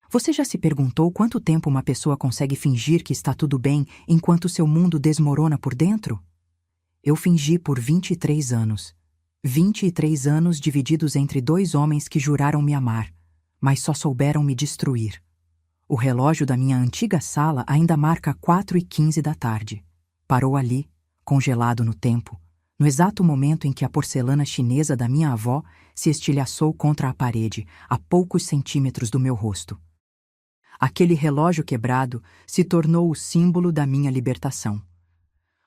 Você já se perguntou quanto tempo uma pessoa consegue fingir que está tudo bem enquanto seu mundo desmorona por dentro? Eu fingi por 23 anos. 23 anos divididos entre dois homens que juraram me amar, mas só souberam me destruir. O relógio da minha antiga sala ainda marca 4h15 da tarde. Parou ali, congelado no tempo, no exato momento em que a porcelana chinesa da minha avó se estilhaçou contra a parede, a poucos centímetros do meu rosto. Aquele relógio quebrado se tornou o símbolo da minha libertação.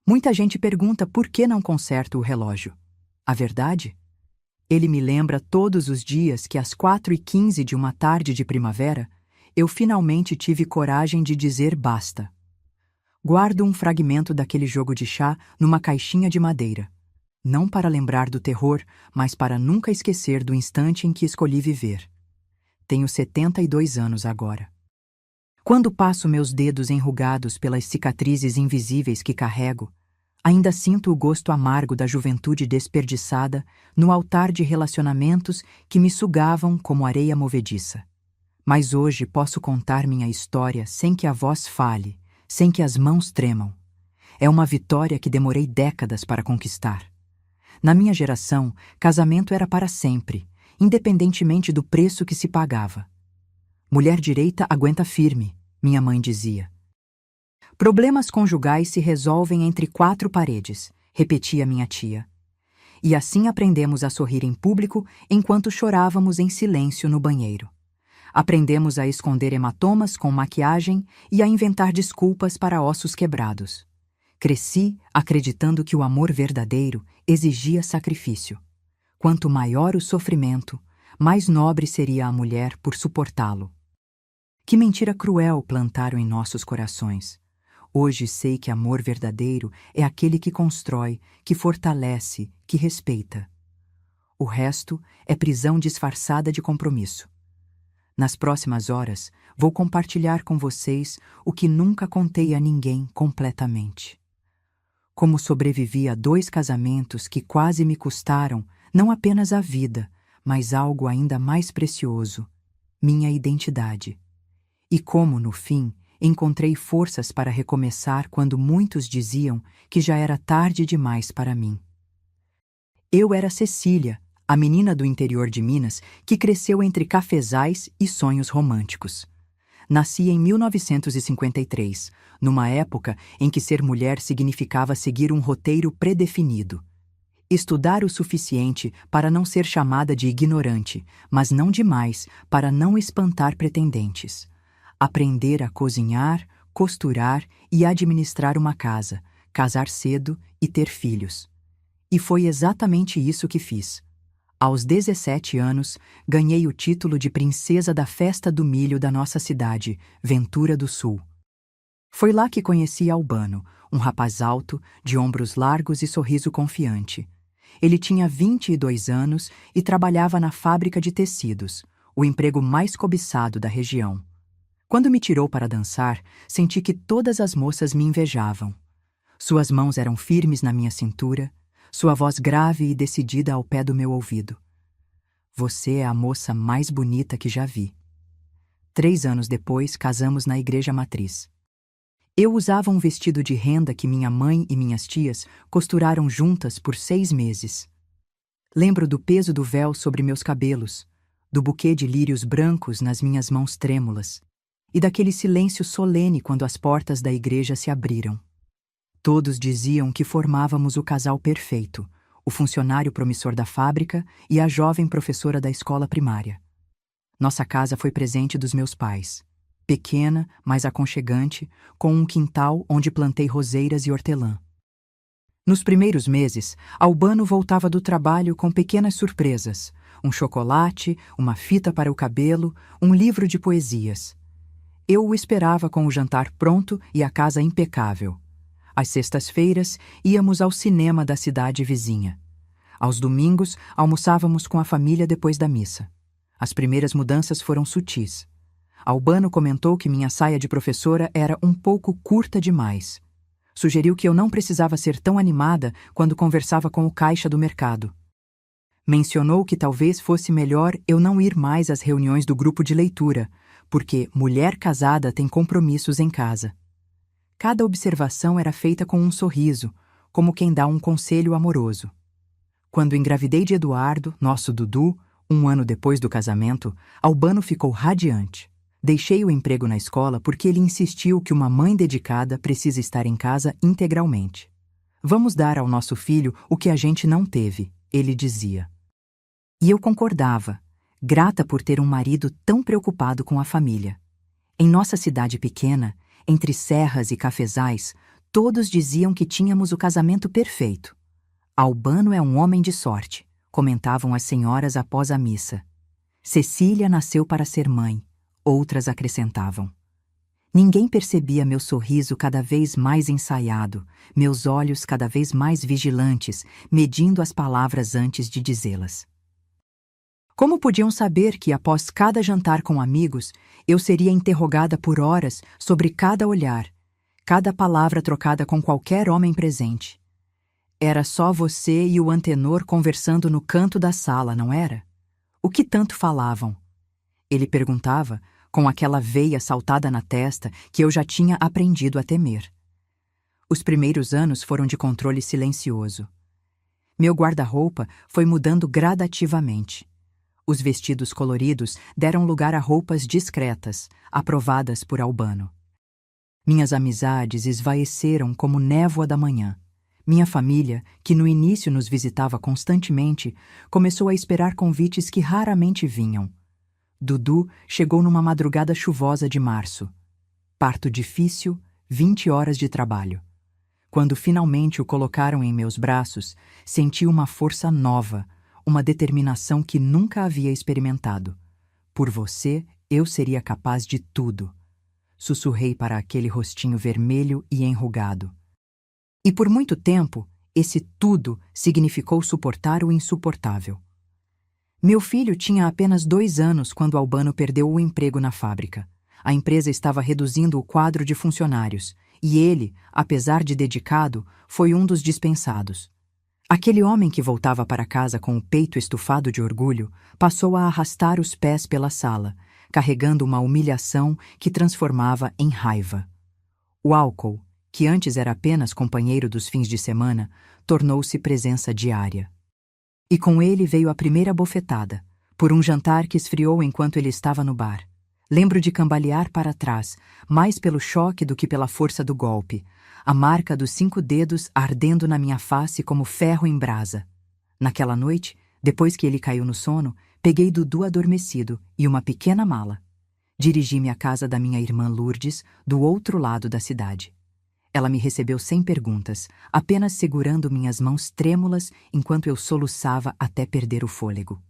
Muita gente pergunta por que não conserto o relógio. A verdade? Ele me lembra todos os dias que às 4h15 de uma tarde de primavera, eu finalmente tive coragem de dizer basta. Guardo um fragmento daquele jogo de chá numa caixinha de madeira. Não para lembrar do terror, mas para nunca esquecer do instante em que escolhi viver. Tenho 72 anos agora. Quando passo meus dedos enrugados pelas cicatrizes invisíveis que carrego, ainda sinto o gosto amargo da juventude desperdiçada no altar de relacionamentos que me sugavam como areia movediça. Mas hoje posso contar minha história sem que a voz fale, sem que as mãos tremam. É uma vitória que demorei décadas para conquistar. Na minha geração, casamento era para sempre, independentemente do preço que se pagava. Mulher direita aguenta firme, minha mãe dizia. Problemas conjugais se resolvem entre quatro paredes, repetia minha tia. E assim aprendemos a sorrir em público enquanto chorávamos em silêncio no banheiro. Aprendemos a esconder hematomas com maquiagem e a inventar desculpas para ossos quebrados. Cresci acreditando que o amor verdadeiro exigia sacrifício. Quanto maior o sofrimento, mais nobre seria a mulher por suportá-lo. Que mentira cruel plantaram em nossos corações. Hoje sei que amor verdadeiro é aquele que constrói, que fortalece, que respeita. O resto é prisão disfarçada de compromisso. Nas próximas horas, vou compartilhar com vocês o que nunca contei a ninguém completamente. Como sobrevivi a 2 casamentos que quase me custaram não apenas a vida, mas algo ainda mais precioso, minha identidade. E como, no fim, encontrei forças para recomeçar quando muitos diziam que já era tarde demais para mim. Eu era Cecília, a menina do interior de Minas que cresceu entre cafezais e sonhos românticos. Nasci em 1953, numa época em que ser mulher significava seguir um roteiro predefinido. Estudar o suficiente para não ser chamada de ignorante, mas não demais para não espantar pretendentes. Aprender a cozinhar, costurar e administrar uma casa, casar cedo e ter filhos. E foi exatamente isso que fiz. Aos 17 anos, ganhei o título de princesa da festa do milho da nossa cidade, Ventura do Sul. Foi lá que conheci Albano, um rapaz alto, de ombros largos e sorriso confiante. Ele tinha 22 anos e trabalhava na fábrica de tecidos, o emprego mais cobiçado da região. Quando me tirou para dançar, senti que todas as moças me invejavam. Suas mãos eram firmes na minha cintura, sua voz grave e decidida ao pé do meu ouvido. Você é a moça mais bonita que já vi. 3 anos depois, casamos na igreja matriz. Eu usava um vestido de renda que minha mãe e minhas tias costuraram juntas por 6 meses. Lembro do peso do véu sobre meus cabelos, do buquê de lírios brancos nas minhas mãos trêmulas, e daquele silêncio solene quando as portas da igreja se abriram. Todos diziam que formávamos o casal perfeito, o funcionário promissor da fábrica e a jovem professora da escola primária. Nossa casa foi presente dos meus pais. Pequena, mas aconchegante, com um quintal onde plantei roseiras e hortelã. Nos primeiros meses, Albano voltava do trabalho com pequenas surpresas: um chocolate, uma fita para o cabelo, um livro de poesias. Eu o esperava com o jantar pronto e a casa impecável. Às sextas-feiras, íamos ao cinema da cidade vizinha. Aos domingos, almoçávamos com a família depois da missa. As primeiras mudanças foram sutis. Albano comentou que minha saia de professora era um pouco curta demais. Sugeriu que eu não precisava ser tão animada quando conversava com o caixa do mercado. Mencionou que talvez fosse melhor eu não ir mais às reuniões do grupo de leitura, porque mulher casada tem compromissos em casa. Cada observação era feita com um sorriso, como quem dá um conselho amoroso. Quando engravidei de Eduardo, nosso Dudu, 1 ano depois do casamento, Albano ficou radiante. Deixei o emprego na escola porque ele insistiu que uma mãe dedicada precisa estar em casa integralmente. Vamos dar ao nosso filho o que a gente não teve, ele dizia. E eu concordava, grata por ter um marido tão preocupado com a família. Em nossa cidade pequena, entre serras e cafezais, todos diziam que tínhamos o casamento perfeito. Albano é um homem de sorte, comentavam as senhoras após a missa. Cecília nasceu para ser mãe, outras acrescentavam. Ninguém percebia meu sorriso cada vez mais ensaiado, meus olhos cada vez mais vigilantes, medindo as palavras antes de dizê-las. Como podiam saber que, após cada jantar com amigos, eu seria interrogada por horas sobre cada olhar, cada palavra trocada com qualquer homem presente? Era só você e o antenor conversando no canto da sala, não era? O que tanto falavam? Ele perguntava, com aquela veia saltada na testa que eu já tinha aprendido a temer. Os primeiros anos foram de controle silencioso. Meu guarda-roupa foi mudando gradativamente. Os vestidos coloridos deram lugar a roupas discretas, aprovadas por Albano. Minhas amizades esvaeceram como névoa da manhã. Minha família, que no início nos visitava constantemente, começou a esperar convites que raramente vinham. Dudu chegou numa madrugada chuvosa de março. Parto difícil, 20 horas de trabalho. Quando finalmente o colocaram em meus braços, senti uma força nova, uma determinação que nunca havia experimentado. Por você, eu seria capaz de tudo. Sussurrei para aquele rostinho vermelho e enrugado. E por muito tempo, esse tudo significou suportar o insuportável. Meu filho tinha apenas 2 anos quando Albano perdeu o emprego na fábrica. A empresa estava reduzindo o quadro de funcionários, e ele, apesar de dedicado, foi um dos dispensados. Aquele homem que voltava para casa com o peito estufado de orgulho, passou a arrastar os pés pela sala, carregando uma humilhação que transformava em raiva. O álcool, que antes era apenas companheiro dos fins de semana, tornou-se presença diária. E com ele veio a primeira bofetada, por um jantar que esfriou enquanto ele estava no bar. Lembro de cambalear para trás, mais pelo choque do que pela força do golpe, a marca dos 5 dedos ardendo na minha face como ferro em brasa. Naquela noite, depois que ele caiu no sono, peguei Dudu adormecido e uma pequena mala. Dirigi-me à casa da minha irmã Lourdes, do outro lado da cidade. Ela me recebeu sem perguntas, apenas segurando minhas mãos trêmulas enquanto eu soluçava até perder o fôlego.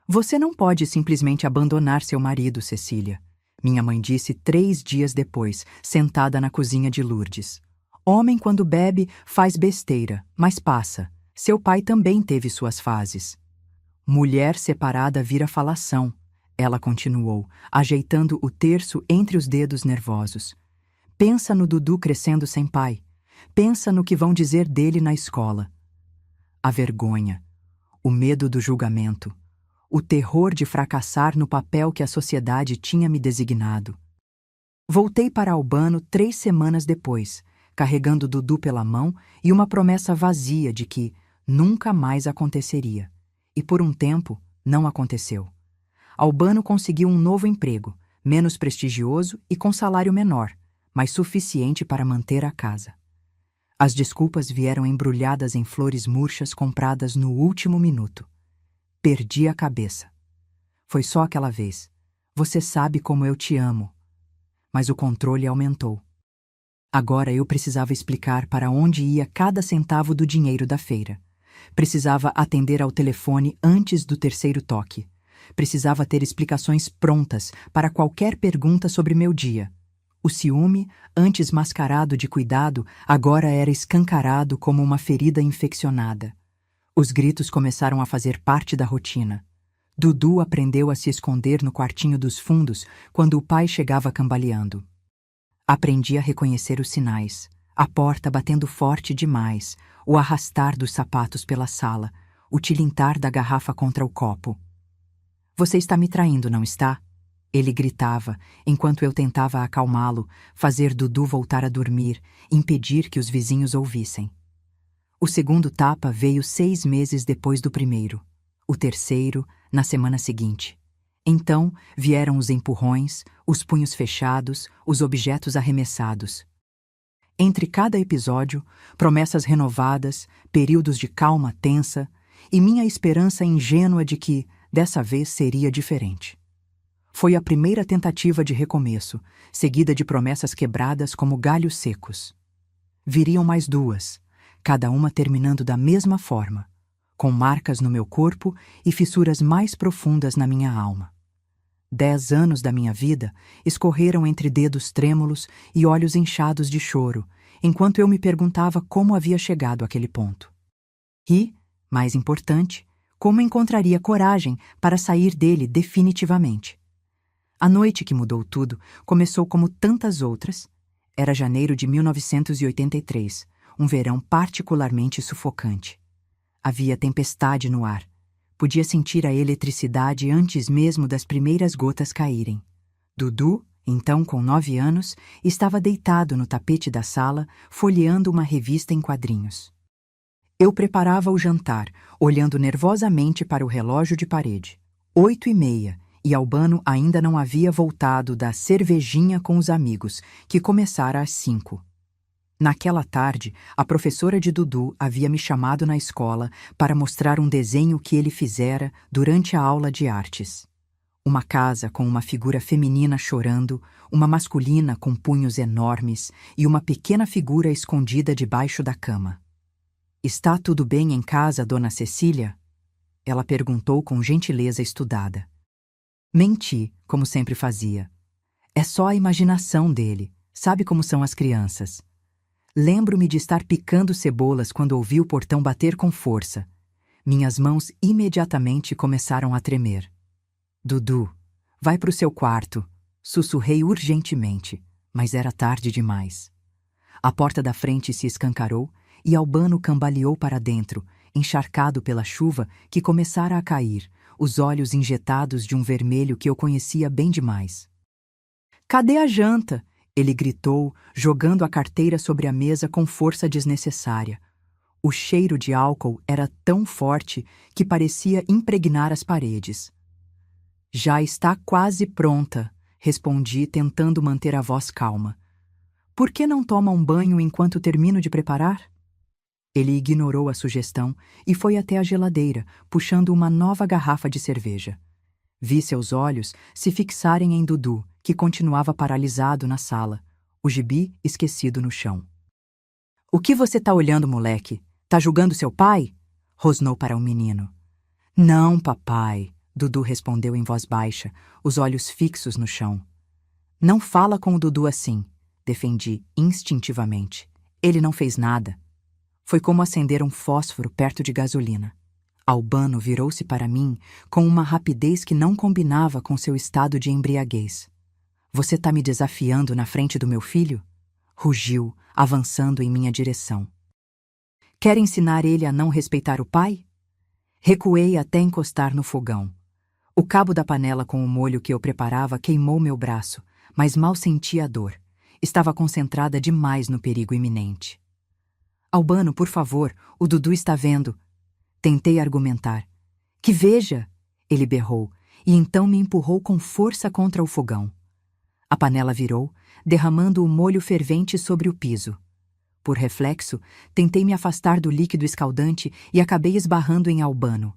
Você não pode simplesmente abandonar seu marido, Cecília, minha mãe disse 3 dias depois, sentada na cozinha de Lourdes. Homem, quando bebe, faz besteira, mas passa. Seu pai também teve suas fases. Mulher separada vira falação, ela continuou, ajeitando o terço entre os dedos nervosos. Pensa no Dudu crescendo sem pai. Pensa no que vão dizer dele na escola. A vergonha, o medo do julgamento, o terror de fracassar no papel que a sociedade tinha me designado. Voltei para Albano 3 semanas depois, carregando Dudu pela mão e uma promessa vazia de que nunca mais aconteceria. E por um tempo, não aconteceu. Albano conseguiu um novo emprego, menos prestigioso e com salário menor, mas suficiente para manter a casa. As desculpas vieram embrulhadas em flores murchas compradas no último minuto. Perdi a cabeça. Foi só aquela vez. Você sabe como eu te amo. Mas o controle aumentou. Agora eu precisava explicar para onde ia cada centavo do dinheiro da feira. Precisava atender ao telefone antes do 3º toque. Precisava ter explicações prontas para qualquer pergunta sobre meu dia. O ciúme, antes mascarado de cuidado, agora era escancarado como uma ferida infeccionada. Os gritos começaram a fazer parte da rotina. Dudu aprendeu a se esconder no quartinho dos fundos quando o pai chegava cambaleando. Aprendi a reconhecer os sinais, a porta batendo forte demais, o arrastar dos sapatos pela sala, o tilintar da garrafa contra o copo. Você está me traindo, não está? Ele gritava, enquanto eu tentava acalmá-lo, fazer Dudu voltar a dormir, impedir que os vizinhos ouvissem. O segundo tapa veio 6 meses depois do primeiro. O terceiro, na semana seguinte. Então, vieram os empurrões, os punhos fechados, os objetos arremessados. Entre cada episódio, promessas renovadas, períodos de calma tensa e minha esperança ingênua de que, dessa vez, seria diferente. Foi a primeira tentativa de recomeço, seguida de promessas quebradas como galhos secos. Viriam mais 2, cada uma terminando da mesma forma, com marcas no meu corpo e fissuras mais profundas na minha alma. 10 anos da minha vida escorreram entre dedos trêmulos e olhos inchados de choro, enquanto eu me perguntava como havia chegado àquele ponto. E, mais importante, como encontraria coragem para sair dele definitivamente. A noite que mudou tudo começou como tantas outras. Era janeiro de 1983, um verão particularmente sufocante. Havia tempestade no ar. Podia sentir a eletricidade antes mesmo das primeiras gotas caírem. Dudu, então com 9 anos, estava deitado no tapete da sala, folheando uma revista em quadrinhos. Eu preparava o jantar, olhando nervosamente para o relógio de parede. 8h30, e Albano ainda não havia voltado da cervejinha com os amigos, que começara às 5. Naquela tarde, a professora de Dudu havia me chamado na escola para mostrar um desenho que ele fizera durante a aula de artes. Uma casa com uma figura feminina chorando, uma masculina com punhos enormes e uma pequena figura escondida debaixo da cama. "Está tudo bem em casa, dona Cecília?" Ela perguntou com gentileza estudada. Menti, como sempre fazia. É só a imaginação dele, sabe como são as crianças. Lembro-me de estar picando cebolas quando ouvi o portão bater com força. Minhas mãos imediatamente começaram a tremer. "Dudu, vai para o seu quarto", sussurrei urgentemente, mas era tarde demais. A porta da frente se escancarou e Albano cambaleou para dentro, encharcado pela chuva que começara a cair, os olhos injetados de um vermelho que eu conhecia bem demais. "Cadê a janta?" ele gritou, jogando a carteira sobre a mesa com força desnecessária. O cheiro de álcool era tão forte que parecia impregnar as paredes. "Já está quase pronta", respondi, tentando manter a voz calma. "Por que não toma um banho enquanto termino de preparar?" Ele ignorou a sugestão e foi até a geladeira, puxando uma nova garrafa de cerveja. Vi seus olhos se fixarem em Dudu, que continuava paralisado na sala, o gibi esquecido no chão. "O que você tá olhando, moleque? Tá julgando seu pai?" rosnou para o menino. "Não, papai", Dudu respondeu em voz baixa, os olhos fixos no chão. "Não fala com o Dudu assim", defendi instintivamente. "Ele não fez nada." Foi como acender um fósforo perto de gasolina. Albano virou-se para mim com uma rapidez que não combinava com seu estado de embriaguez. "Você tá me desafiando na frente do meu filho?" rugiu, avançando em minha direção. "Quer ensinar ele a não respeitar o pai?" Recuei até encostar no fogão. O cabo da panela com o molho que eu preparava queimou meu braço, mas mal senti a dor. Estava concentrada demais no perigo iminente. "Albano, por favor, o Dudu está vendo." Tentei argumentar. "Que veja!" ele berrou, e então me empurrou com força contra o fogão. A panela virou, derramando o molho fervente sobre o piso. Por reflexo, tentei me afastar do líquido escaldante e acabei esbarrando em Albano.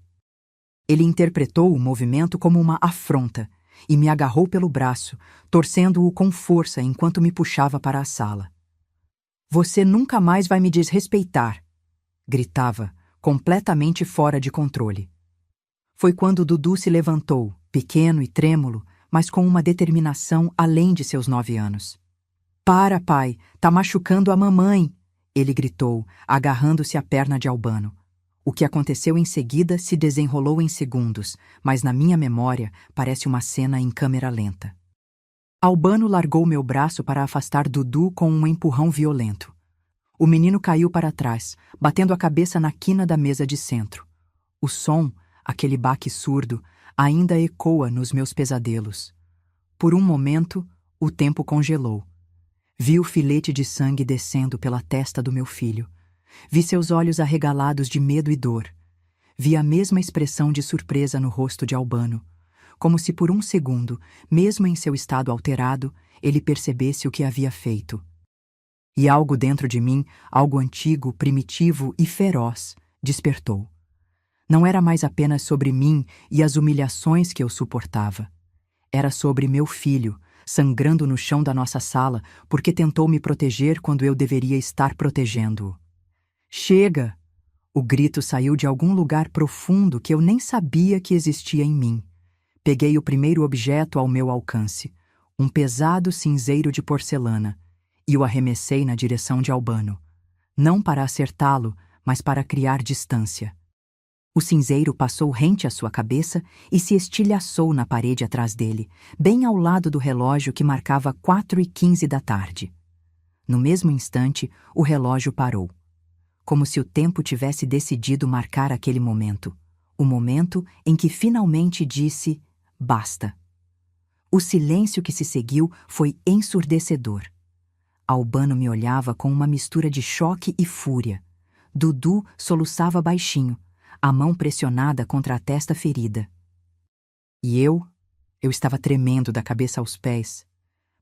Ele interpretou o movimento como uma afronta e me agarrou pelo braço, torcendo-o com força enquanto me puxava para a sala. "Você nunca mais vai me desrespeitar", gritava, completamente fora de controle. Foi quando Dudu se levantou, pequeno e trêmulo, mas com uma determinação além de seus 9 anos. "Para, pai, tá machucando a mamãe", ele gritou, agarrando-se à perna de Albano. O que aconteceu em seguida se desenrolou em segundos, mas na minha memória parece uma cena em câmera lenta. Albano largou meu braço para afastar Dudu com um empurrão violento. O menino caiu para trás, batendo a cabeça na quina da mesa de centro. O som, aquele baque surdo, ainda ecoa nos meus pesadelos. Por um momento, o tempo congelou. Vi o filete de sangue descendo pela testa do meu filho. Vi seus olhos arregalados de medo e dor. Vi a mesma expressão de surpresa no rosto de Albano, como se por um segundo, mesmo em seu estado alterado, ele percebesse o que havia feito. E algo dentro de mim, algo antigo, primitivo e feroz, despertou. Não era mais apenas sobre mim e as humilhações que eu suportava. Era sobre meu filho, sangrando no chão da nossa sala porque tentou me proteger quando eu deveria estar protegendo-o. Chega! O grito saiu de algum lugar profundo que eu nem sabia que existia em mim. Peguei o primeiro objeto ao meu alcance, um pesado cinzeiro de porcelana, e o arremessei na direção de Albano, não para acertá-lo, mas para criar distância. O cinzeiro passou rente à sua cabeça e se estilhaçou na parede atrás dele, bem ao lado do relógio que marcava 4h15 da tarde. No mesmo instante, o relógio parou, como se o tempo tivesse decidido marcar aquele momento, o momento em que finalmente disse basta. O silêncio que se seguiu foi ensurdecedor. Albano me olhava com uma mistura de choque e fúria. Dudu soluçava baixinho, a mão pressionada contra a testa ferida. E eu estava tremendo da cabeça aos pés,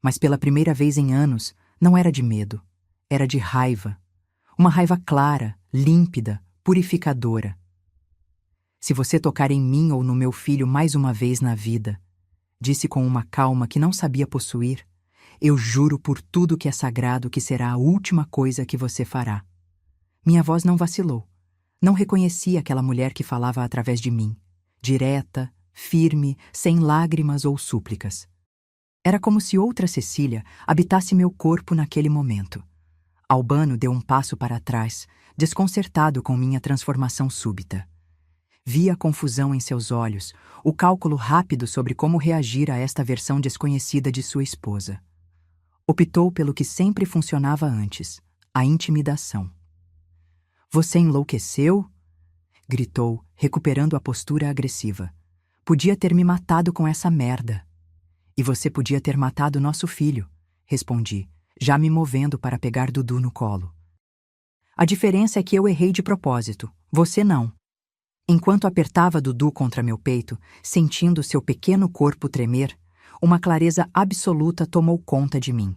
mas pela primeira vez em anos não era de medo, era de raiva. Uma raiva clara, límpida, purificadora. Se você tocar em mim ou no meu filho mais uma vez na vida, disse com uma calma que não sabia possuir, eu juro por tudo que é sagrado que será a última coisa que você fará. Minha voz não vacilou. Não reconheci aquela mulher que falava através de mim, direta, firme, sem lágrimas ou súplicas. Era como se outra Cecília habitasse meu corpo naquele momento. Albano deu um passo para trás, desconcertado com minha transformação súbita. Vi a confusão em seus olhos, o cálculo rápido sobre como reagir a esta versão desconhecida de sua esposa. Optou pelo que sempre funcionava antes, a intimidação. "Você enlouqueceu?" gritou, recuperando a postura agressiva. "Podia ter me matado com essa merda." "E você podia ter matado nosso filho", respondi, já me movendo para pegar Dudu no colo. "A diferença é que eu errei de propósito, você não." Enquanto apertava Dudu contra meu peito, sentindo seu pequeno corpo tremer, uma clareza absoluta tomou conta de mim.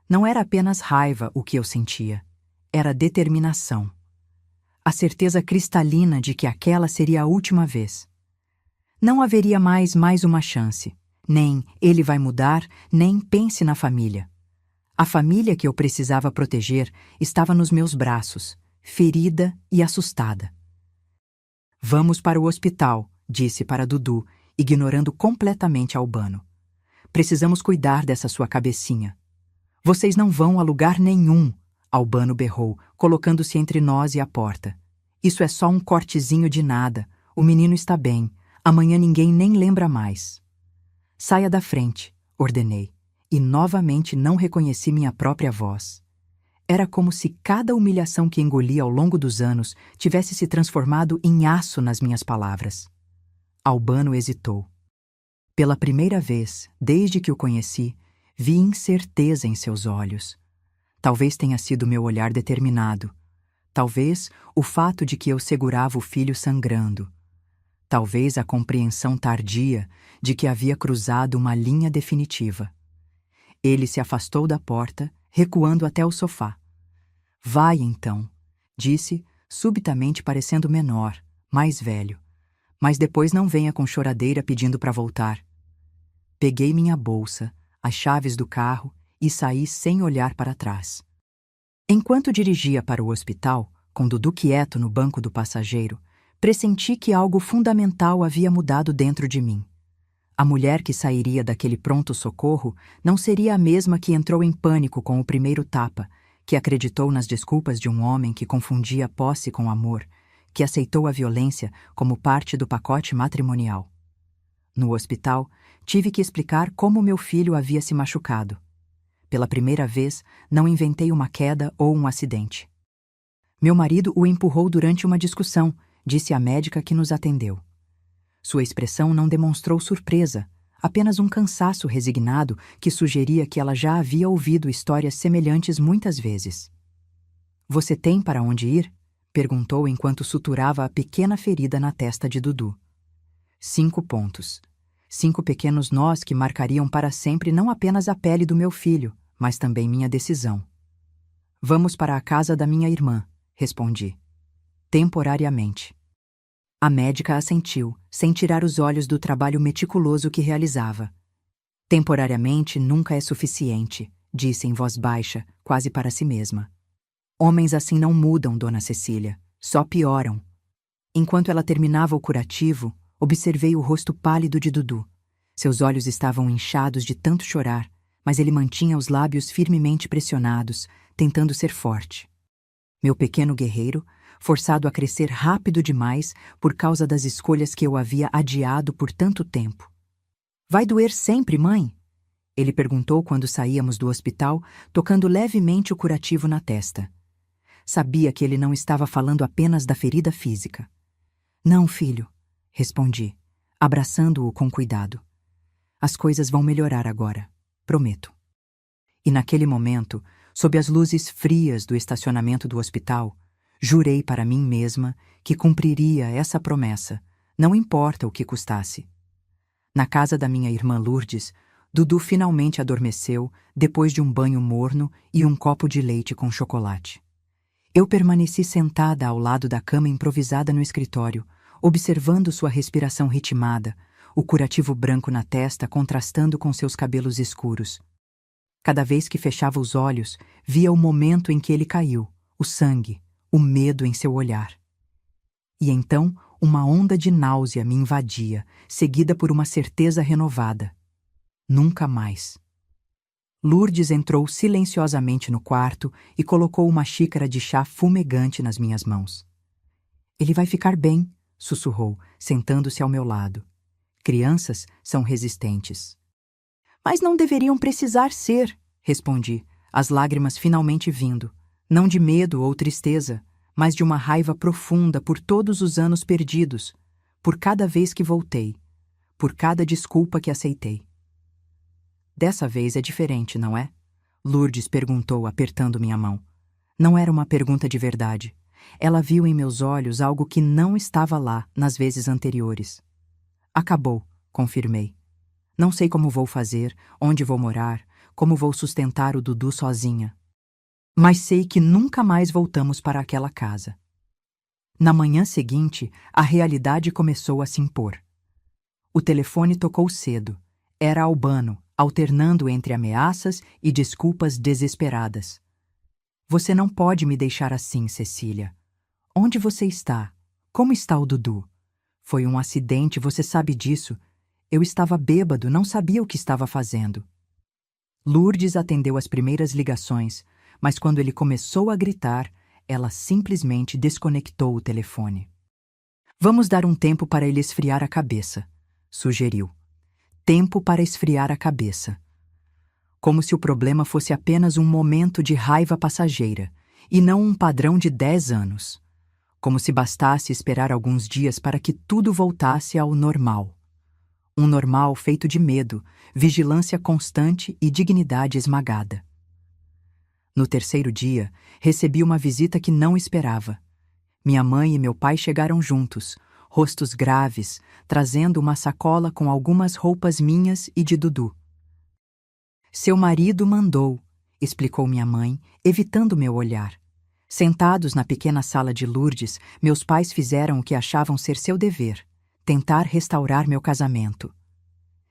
Não era apenas raiva o que eu sentia, era determinação. A certeza cristalina de que aquela seria a última vez. Não haveria mais uma chance, nem ele vai mudar, nem pense na família. A família que eu precisava proteger estava nos meus braços, ferida e assustada. "Vamos para o hospital", disse para Dudu, ignorando completamente Albano. "Precisamos cuidar dessa sua cabecinha." "Vocês não vão a lugar nenhum", Albano berrou, colocando-se entre nós e a porta. "Isso é só um cortezinho de nada. O menino está bem. Amanhã ninguém nem lembra mais." "Saia da frente", ordenei, e novamente não reconheci minha própria voz. Era como se cada humilhação que engoli ao longo dos anos tivesse se transformado em aço nas minhas palavras. Albano hesitou. Pela primeira vez, desde que o conheci, vi incerteza em seus olhos. Talvez tenha sido meu olhar determinado. Talvez o fato de que eu segurava o filho sangrando. Talvez a compreensão tardia de que havia cruzado uma linha definitiva. Ele se afastou da porta, recuando até o sofá. "Vai, então", disse, subitamente parecendo menor, mais velho. "Mas depois não venha com choradeira pedindo para voltar." Peguei minha bolsa, as chaves do carro e saí sem olhar para trás. Enquanto dirigia para o hospital, com Dudu quieto no banco do passageiro, pressenti que algo fundamental havia mudado dentro de mim. A mulher que sairia daquele pronto-socorro não seria a mesma que entrou em pânico com o primeiro tapa, que acreditou nas desculpas de um homem que confundia posse com amor, que aceitou a violência como parte do pacote matrimonial. No hospital, tive que explicar como meu filho havia se machucado. Pela primeira vez, não inventei uma queda ou um acidente. "Meu marido o empurrou durante uma discussão", disse a médica que nos atendeu. Sua expressão não demonstrou surpresa, apenas um cansaço resignado que sugeria que ela já havia ouvido histórias semelhantes muitas vezes. Você tem para onde ir? Perguntou enquanto suturava a pequena ferida na testa de Dudu. 5 pontos. 5 pequenos nós que marcariam para sempre não apenas a pele do meu filho, mas também minha decisão. Vamos para a casa da minha irmã, respondi. Temporariamente. A médica assentiu, sem tirar os olhos do trabalho meticuloso que realizava. Temporariamente nunca é suficiente, disse em voz baixa, quase para si mesma. Homens assim não mudam, Dona Cecília, só pioram. Enquanto ela terminava o curativo, observei o rosto pálido de Dudu. Seus olhos estavam inchados de tanto chorar, mas ele mantinha os lábios firmemente pressionados, tentando ser forte. Meu pequeno guerreiro, forçado a crescer rápido demais por causa das escolhas que eu havia adiado por tanto tempo. Vai doer sempre, mãe? Ele perguntou quando saíamos do hospital, tocando levemente o curativo na testa. Sabia que ele não estava falando apenas da ferida física. Não, filho, respondi, abraçando-o com cuidado. As coisas vão melhorar agora, prometo. E naquele momento, sob as luzes frias do estacionamento do hospital, jurei para mim mesma que cumpriria essa promessa, não importa o que custasse. Na casa da minha irmã Lourdes, Dudu finalmente adormeceu depois de um banho morno e um copo de leite com chocolate. Eu permaneci sentada ao lado da cama improvisada no escritório, observando sua respiração ritmada, o curativo branco na testa contrastando com seus cabelos escuros. Cada vez que fechava os olhos, via o momento em que ele caiu, o sangue, o medo em seu olhar. E então, uma onda de náusea me invadia, seguida por uma certeza renovada. Nunca mais. Lourdes entrou silenciosamente no quarto e colocou uma xícara de chá fumegante nas minhas mãos. Ele vai ficar bem, sussurrou, sentando-se ao meu lado. Crianças são resistentes. Mas não deveriam precisar ser, respondi, as lágrimas finalmente vindo, não de medo ou tristeza, mas de uma raiva profunda por todos os anos perdidos, por cada vez que voltei, por cada desculpa que aceitei. Dessa vez é diferente, não é? Lourdes perguntou, apertando minha mão. Não era uma pergunta de verdade. Ela viu em meus olhos algo que não estava lá nas vezes anteriores. Acabou, confirmei. Não sei como vou fazer, onde vou morar, como vou sustentar o Dudu sozinha. Mas sei que nunca mais voltamos para aquela casa. Na manhã seguinte, a realidade começou a se impor. O telefone tocou cedo. Era Albano, alternando entre ameaças e desculpas desesperadas. Você não pode me deixar assim, Cecília. Onde você está? Como está o Dudu? Foi um acidente, você sabe disso. Eu estava bêbado, não sabia o que estava fazendo. Lourdes atendeu as primeiras ligações, mas quando ele começou a gritar, ela simplesmente desconectou o telefone. Vamos dar um tempo para ele esfriar a cabeça, sugeriu. Tempo para esfriar a cabeça. Como se o problema fosse apenas um momento de raiva passageira, e não um padrão de 10 anos. Como se bastasse esperar alguns dias para que tudo voltasse ao normal. Um normal feito de medo, vigilância constante e dignidade esmagada. No terceiro dia, recebi uma visita que não esperava. Minha mãe e meu pai chegaram juntos, rostos graves, trazendo uma sacola com algumas roupas minhas e de Dudu. Seu marido mandou, explicou minha mãe, evitando meu olhar. Sentados na pequena sala de Lourdes, meus pais fizeram o que achavam ser seu dever, tentar restaurar meu casamento.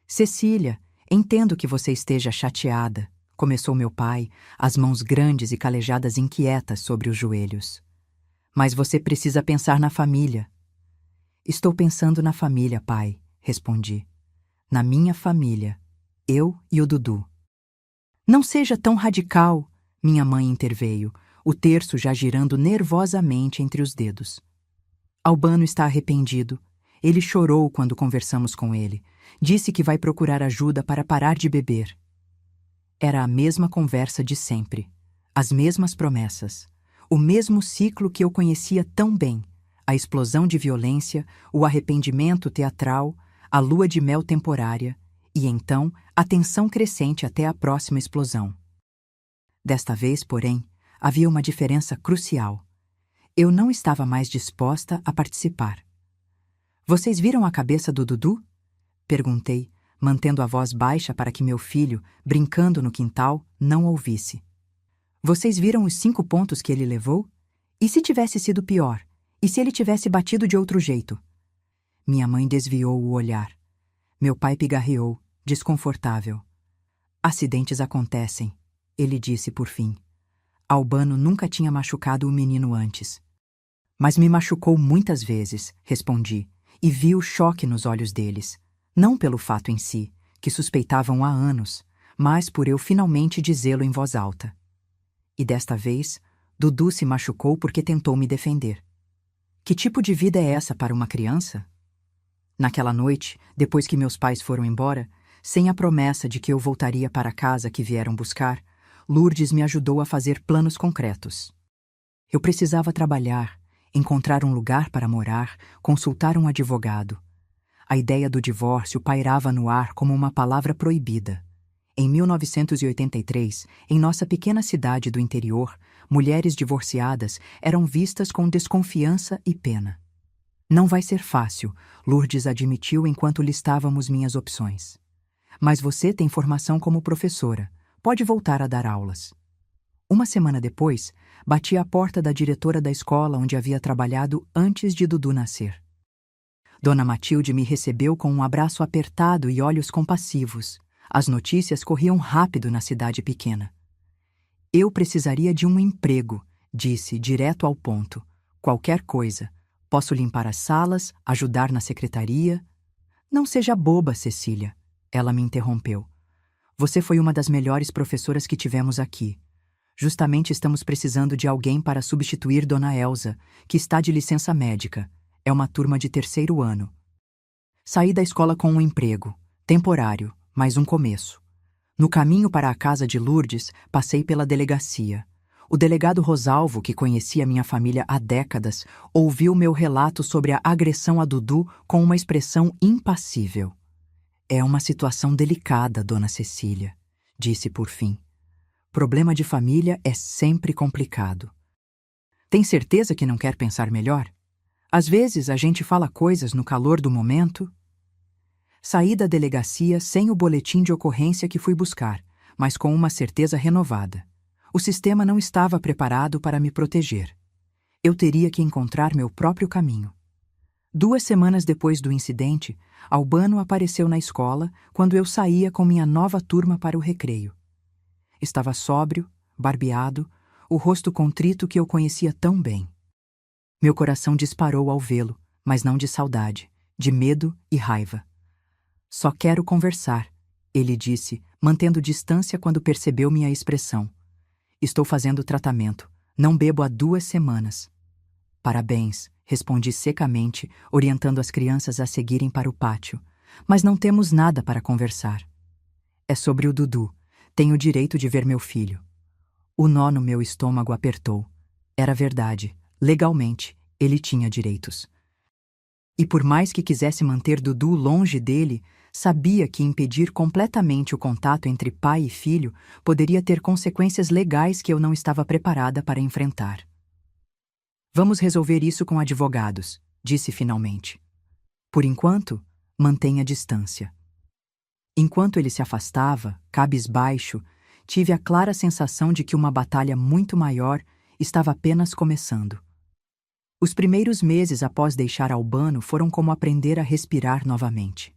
Cecília, entendo que você esteja chateada, começou meu pai, as mãos grandes e calejadas inquietas sobre os joelhos. Mas você precisa pensar na família. Estou pensando na família, pai, respondi. Na minha família, eu e o Dudu. Não seja tão radical, minha mãe interveio, o terço já girando nervosamente entre os dedos. Albano está arrependido. Ele chorou quando conversamos com ele. Disse que vai procurar ajuda para parar de beber. Era a mesma conversa de sempre. As mesmas promessas. O mesmo ciclo que eu conhecia tão bem. A explosão de violência, o arrependimento teatral, a lua de mel temporária E então, a tensão crescente até a próxima explosão. Desta vez, porém, havia uma diferença crucial. Eu não estava mais disposta a participar. Vocês viram a cabeça do Dudu? Perguntei, mantendo a voz baixa para que meu filho, brincando no quintal, não ouvisse. Vocês viram os 5 pontos que ele levou? E se tivesse sido pior? E se ele tivesse batido de outro jeito? Minha mãe desviou o olhar. Meu pai pigarreou, desconfortável. Acidentes acontecem, ele disse por fim. Albano nunca tinha machucado o menino antes. Mas me machucou muitas vezes, respondi, e vi o choque nos olhos deles. Não pelo fato em si, que suspeitavam há anos, mas por eu finalmente dizê-lo em voz alta. E desta vez, Dudu se machucou porque tentou me defender. Que tipo de vida é essa para uma criança? Naquela noite, depois que meus pais foram embora, sem a promessa de que eu voltaria para a casa que vieram buscar, Lourdes me ajudou a fazer planos concretos. Eu precisava trabalhar, encontrar um lugar para morar, consultar um advogado. A ideia do divórcio pairava no ar como uma palavra proibida. Em 1983, em nossa pequena cidade do interior, mulheres divorciadas eram vistas com desconfiança e pena. Não vai ser fácil, Lourdes admitiu enquanto listávamos minhas opções. Mas você tem formação como professora. Pode voltar a dar aulas. Uma semana depois, bati à porta da diretora da escola onde havia trabalhado antes de Dudu nascer. Dona Matilde me recebeu com um abraço apertado e olhos compassivos. As notícias corriam rápido na cidade pequena. Eu precisaria de um emprego, disse, direto ao ponto. Qualquer coisa. Posso limpar as salas, ajudar na secretaria. Não seja boba, Cecília. Ela me interrompeu. Você foi uma das melhores professoras que tivemos aqui. Justamente estamos precisando de alguém para substituir Dona Elsa, que está de licença médica. É uma turma de 3º ano. Saí da escola com um emprego, temporário, mas um começo. No caminho para a casa de Lourdes, passei pela delegacia. O delegado Rosalvo, que conhecia minha família há décadas, ouviu meu relato sobre a agressão a Dudu com uma expressão impassível. É uma situação delicada, Dona Cecília, disse por fim. Problema de família é sempre complicado. Tem certeza que não quer pensar melhor? Às vezes a gente fala coisas no calor do momento. Saí da delegacia sem o boletim de ocorrência que fui buscar, mas com uma certeza renovada. O sistema não estava preparado para me proteger. Eu teria que encontrar meu próprio caminho. 2 semanas depois do incidente, Albano apareceu na escola quando eu saía com minha nova turma para o recreio. Estava sóbrio, barbeado, o rosto contrito que eu conhecia tão bem. Meu coração disparou ao vê-lo, mas não de saudade, de medo e raiva. Só quero conversar, ele disse, mantendo distância quando percebeu minha expressão. Estou fazendo tratamento. Não bebo há 2 semanas. Parabéns, respondi secamente, orientando as crianças a seguirem para o pátio. Mas não temos nada para conversar. É sobre o Dudu. Tenho o direito de ver meu filho. O nó no meu estômago apertou. Era verdade. Legalmente, ele tinha direitos. E por mais que quisesse manter Dudu longe dele, sabia que impedir completamente o contato entre pai e filho poderia ter consequências legais que eu não estava preparada para enfrentar. Vamos resolver isso com advogados, disse finalmente. Por enquanto, mantenha distância. Enquanto ele se afastava, cabisbaixo, tive a clara sensação de que uma batalha muito maior estava apenas começando. Os primeiros meses após deixar Albano foram como aprender a respirar novamente.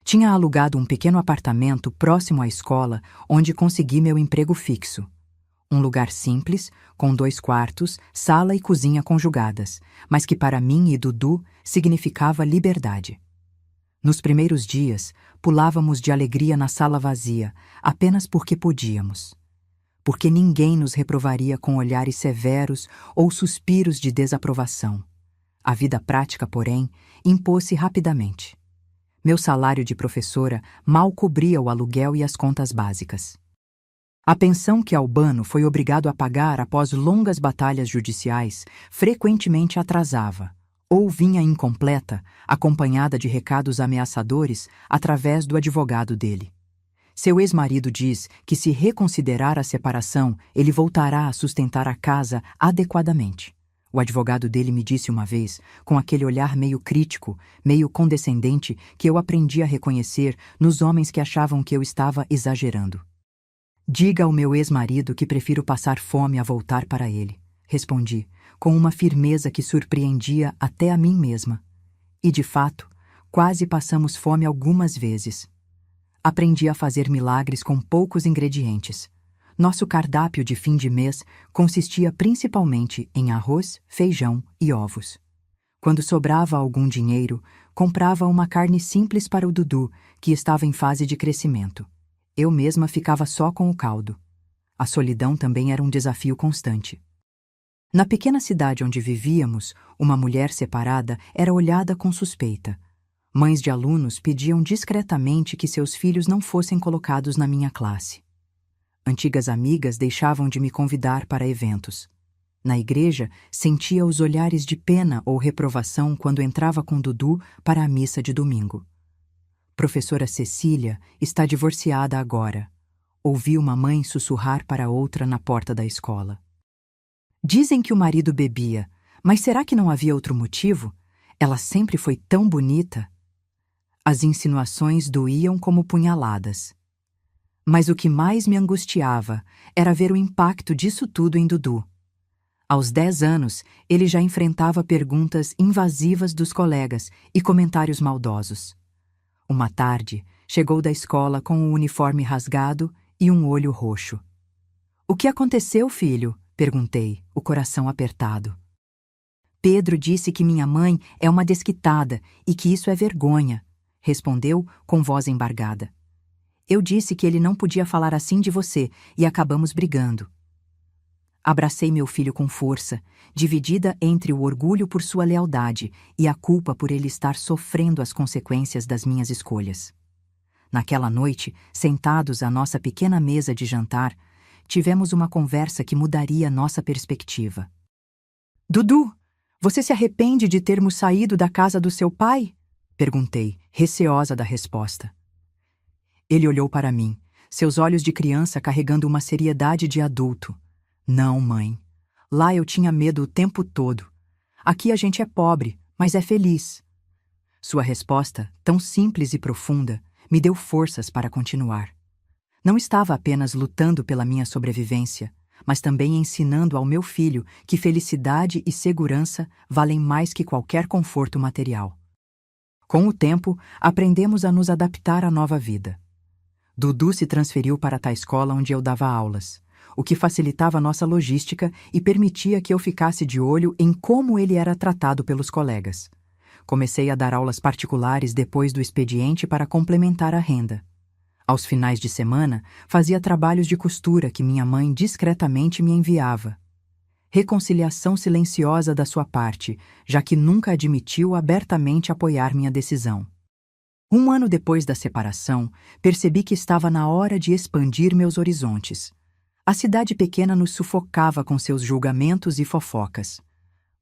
Tinha alugado um pequeno apartamento próximo à escola onde consegui meu emprego fixo. Um lugar simples, com 2 quartos, sala e cozinha conjugadas, mas que para mim e Dudu significava liberdade. Nos primeiros dias, pulávamos de alegria na sala vazia, apenas porque podíamos. Porque ninguém nos reprovaria com olhares severos ou suspiros de desaprovação. A vida prática, porém, impôs-se rapidamente. Meu salário de professora mal cobria o aluguel e as contas básicas. A pensão que Albano foi obrigado a pagar após longas batalhas judiciais frequentemente atrasava, ou vinha incompleta, acompanhada de recados ameaçadores através do advogado dele. Seu ex-marido diz que, se reconsiderar a separação, ele voltará a sustentar a casa adequadamente. O advogado dele me disse uma vez, com aquele olhar meio crítico, meio condescendente, que eu aprendi a reconhecer nos homens que achavam que eu estava exagerando. Diga ao meu ex-marido que prefiro passar fome a voltar para ele, respondi, com uma firmeza que surpreendia até a mim mesma. E, de fato, quase passamos fome algumas vezes. Aprendi a fazer milagres com poucos ingredientes. Nosso cardápio de fim de mês consistia principalmente em arroz, feijão e ovos. Quando sobrava algum dinheiro, comprava uma carne simples para o Dudu, que estava em fase de crescimento. Eu mesma ficava só com o caldo. A solidão também era um desafio constante. Na pequena cidade onde vivíamos, uma mulher separada era olhada com suspeita. Mães de alunos pediam discretamente que seus filhos não fossem colocados na minha classe. Antigas amigas deixavam de me convidar para eventos. Na igreja, sentia os olhares de pena ou reprovação quando entrava com Dudu para a missa de domingo. Professora Cecília está divorciada agora. Ouvi uma mãe sussurrar para outra na porta da escola. Dizem que o marido bebia, mas será que não havia outro motivo? Ela sempre foi tão bonita. As insinuações doíam como punhaladas. Mas o que mais me angustiava era ver o impacto disso tudo em Dudu. Aos 10 anos, ele já enfrentava perguntas invasivas dos colegas e comentários maldosos. Uma tarde, chegou da escola com o uniforme rasgado e um olho roxo. "O que aconteceu, filho?" perguntei, o coração apertado. "Pedro disse que minha mãe é uma desquitada e que isso é vergonha", respondeu com voz embargada. "Eu disse que ele não podia falar assim de você e acabamos brigando." Abracei meu filho com força, dividida entre o orgulho por sua lealdade e a culpa por ele estar sofrendo as consequências das minhas escolhas. Naquela noite, sentados à nossa pequena mesa de jantar, tivemos uma conversa que mudaria nossa perspectiva. "Dudu, você se arrepende de termos saído da casa do seu pai?" perguntei, receosa da resposta. Ele olhou para mim, seus olhos de criança carregando uma seriedade de adulto. "Não, mãe. Lá eu tinha medo o tempo todo. Aqui a gente é pobre, mas é feliz." Sua resposta, tão simples e profunda, me deu forças para continuar. Não estava apenas lutando pela minha sobrevivência, mas também ensinando ao meu filho que felicidade e segurança valem mais que qualquer conforto material. Com o tempo, aprendemos a nos adaptar à nova vida. Dudu se transferiu para a escola onde eu dava aulas, o que facilitava nossa logística e permitia que eu ficasse de olho em como ele era tratado pelos colegas. Comecei a dar aulas particulares depois do expediente para complementar a renda. Aos finais de semana, fazia trabalhos de costura que minha mãe discretamente me enviava. Reconciliação silenciosa da sua parte, já que nunca admitiu abertamente apoiar minha decisão. 1 ano depois da separação, percebi que estava na hora de expandir meus horizontes. A cidade pequena nos sufocava com seus julgamentos e fofocas.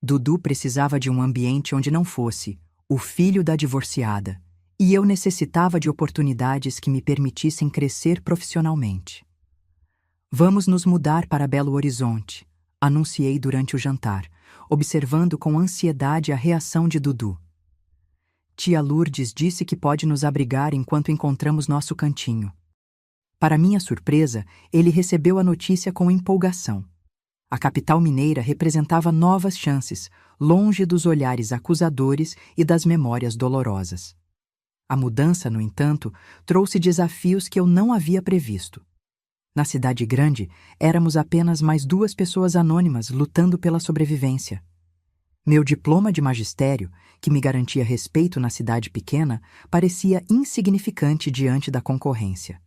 Dudu precisava de um ambiente onde não fosse o filho da divorciada, e eu necessitava de oportunidades que me permitissem crescer profissionalmente. "Vamos nos mudar para Belo Horizonte", anunciei durante o jantar, observando com ansiedade a reação de Dudu. "Tia Lourdes disse que pode nos abrigar enquanto encontramos nosso cantinho." Para minha surpresa, ele recebeu a notícia com empolgação. A capital mineira representava novas chances, longe dos olhares acusadores e das memórias dolorosas. A mudança, no entanto, trouxe desafios que eu não havia previsto. Na cidade grande, éramos apenas mais 2 pessoas anônimas lutando pela sobrevivência. Meu diploma de magistério, que me garantia respeito na cidade pequena, parecia insignificante diante da concorrência.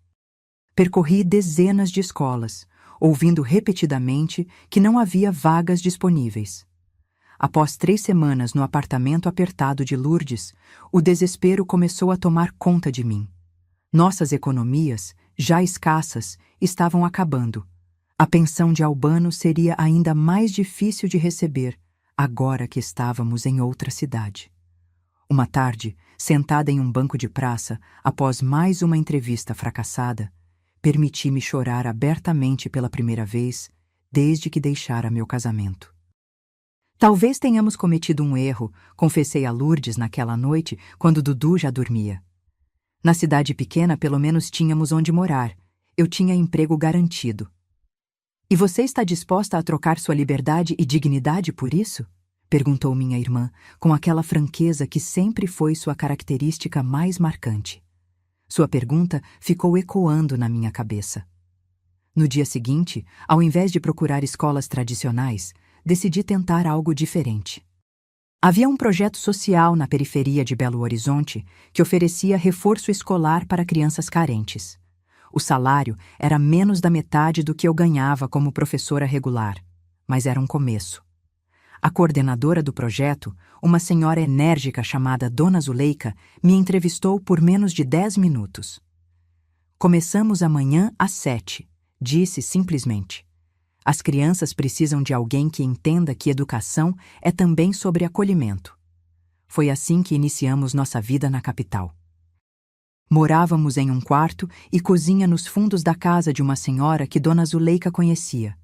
Percorri dezenas de escolas, ouvindo repetidamente que não havia vagas disponíveis. Após 3 semanas no apartamento apertado de Lourdes, o desespero começou a tomar conta de mim. Nossas economias, já escassas, estavam acabando. A pensão de Albano seria ainda mais difícil de receber. agora que estávamos em outra cidade. Uma tarde, sentada em um banco de praça, após mais uma entrevista fracassada, permiti-me chorar abertamente pela primeira vez desde que deixara meu casamento. Talvez tenhamos cometido um erro, confessei a Lourdes naquela noite, quando Dudu já dormia. Na cidade pequena, pelo menos tínhamos onde morar. Eu tinha emprego garantido. E você está disposta a trocar sua liberdade e dignidade por isso? Perguntou minha irmã, com aquela franqueza que sempre foi sua característica mais marcante. Sua pergunta ficou ecoando na minha cabeça. No dia seguinte, ao invés de procurar escolas tradicionais, decidi tentar algo diferente. Havia um projeto social na periferia de Belo Horizonte que oferecia reforço escolar para crianças carentes. O salário era menos da metade do que eu ganhava como professora regular, mas era um começo. A coordenadora do projeto, uma senhora enérgica chamada Dona Zuleika, me entrevistou por menos de 10 minutos. Começamos amanhã às 7, disse simplesmente. As crianças precisam de alguém que entenda que educação é também sobre acolhimento. Foi assim que iniciamos nossa vida na capital. Morávamos em um quarto e cozinha nos fundos da casa de uma senhora que Dona Zuleika conhecia.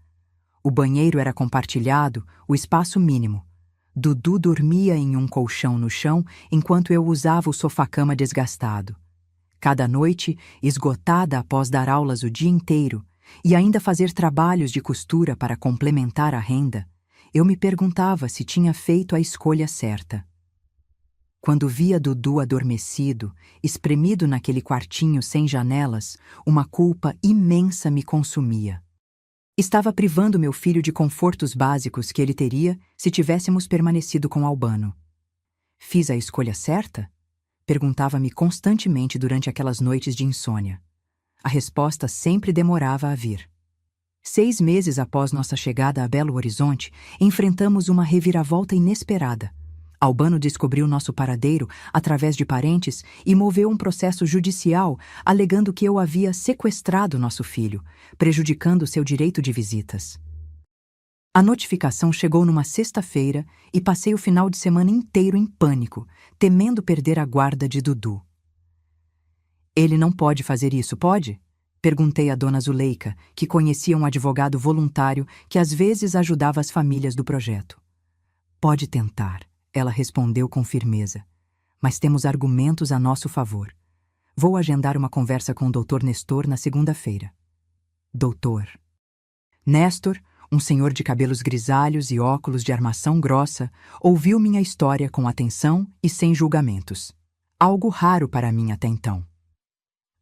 O banheiro era compartilhado, o espaço mínimo. Dudu dormia em um colchão no chão enquanto eu usava o sofá-cama desgastado. Cada noite, esgotada após dar aulas o dia inteiro, e ainda fazer trabalhos de costura para complementar a renda, eu me perguntava se tinha feito a escolha certa. Quando via Dudu adormecido, espremido naquele quartinho sem janelas, uma culpa imensa me consumia. Estava privando meu filho de confortos básicos que ele teria se tivéssemos permanecido com Albano. Fiz a escolha certa? Perguntava-me constantemente durante aquelas noites de insônia. A resposta sempre demorava a vir. 6 meses após nossa chegada a Belo Horizonte, enfrentamos uma reviravolta inesperada. Albano descobriu nosso paradeiro através de parentes e moveu um processo judicial alegando que eu havia sequestrado nosso filho, prejudicando seu direito de visitas. A notificação chegou numa sexta-feira e passei o final de semana inteiro em pânico, temendo perder a guarda de Dudu. Ele não pode fazer isso, pode? Perguntei a Dona Zuleika, que conhecia um advogado voluntário que às vezes ajudava as famílias do projeto. Pode tentar, ela respondeu com firmeza. Mas temos argumentos a nosso favor. Vou agendar uma conversa com o Dr. Nestor na segunda-feira. Doutor. Nestor, um senhor de cabelos grisalhos e óculos de armação grossa, ouviu minha história com atenção e sem julgamentos. Algo raro para mim até então.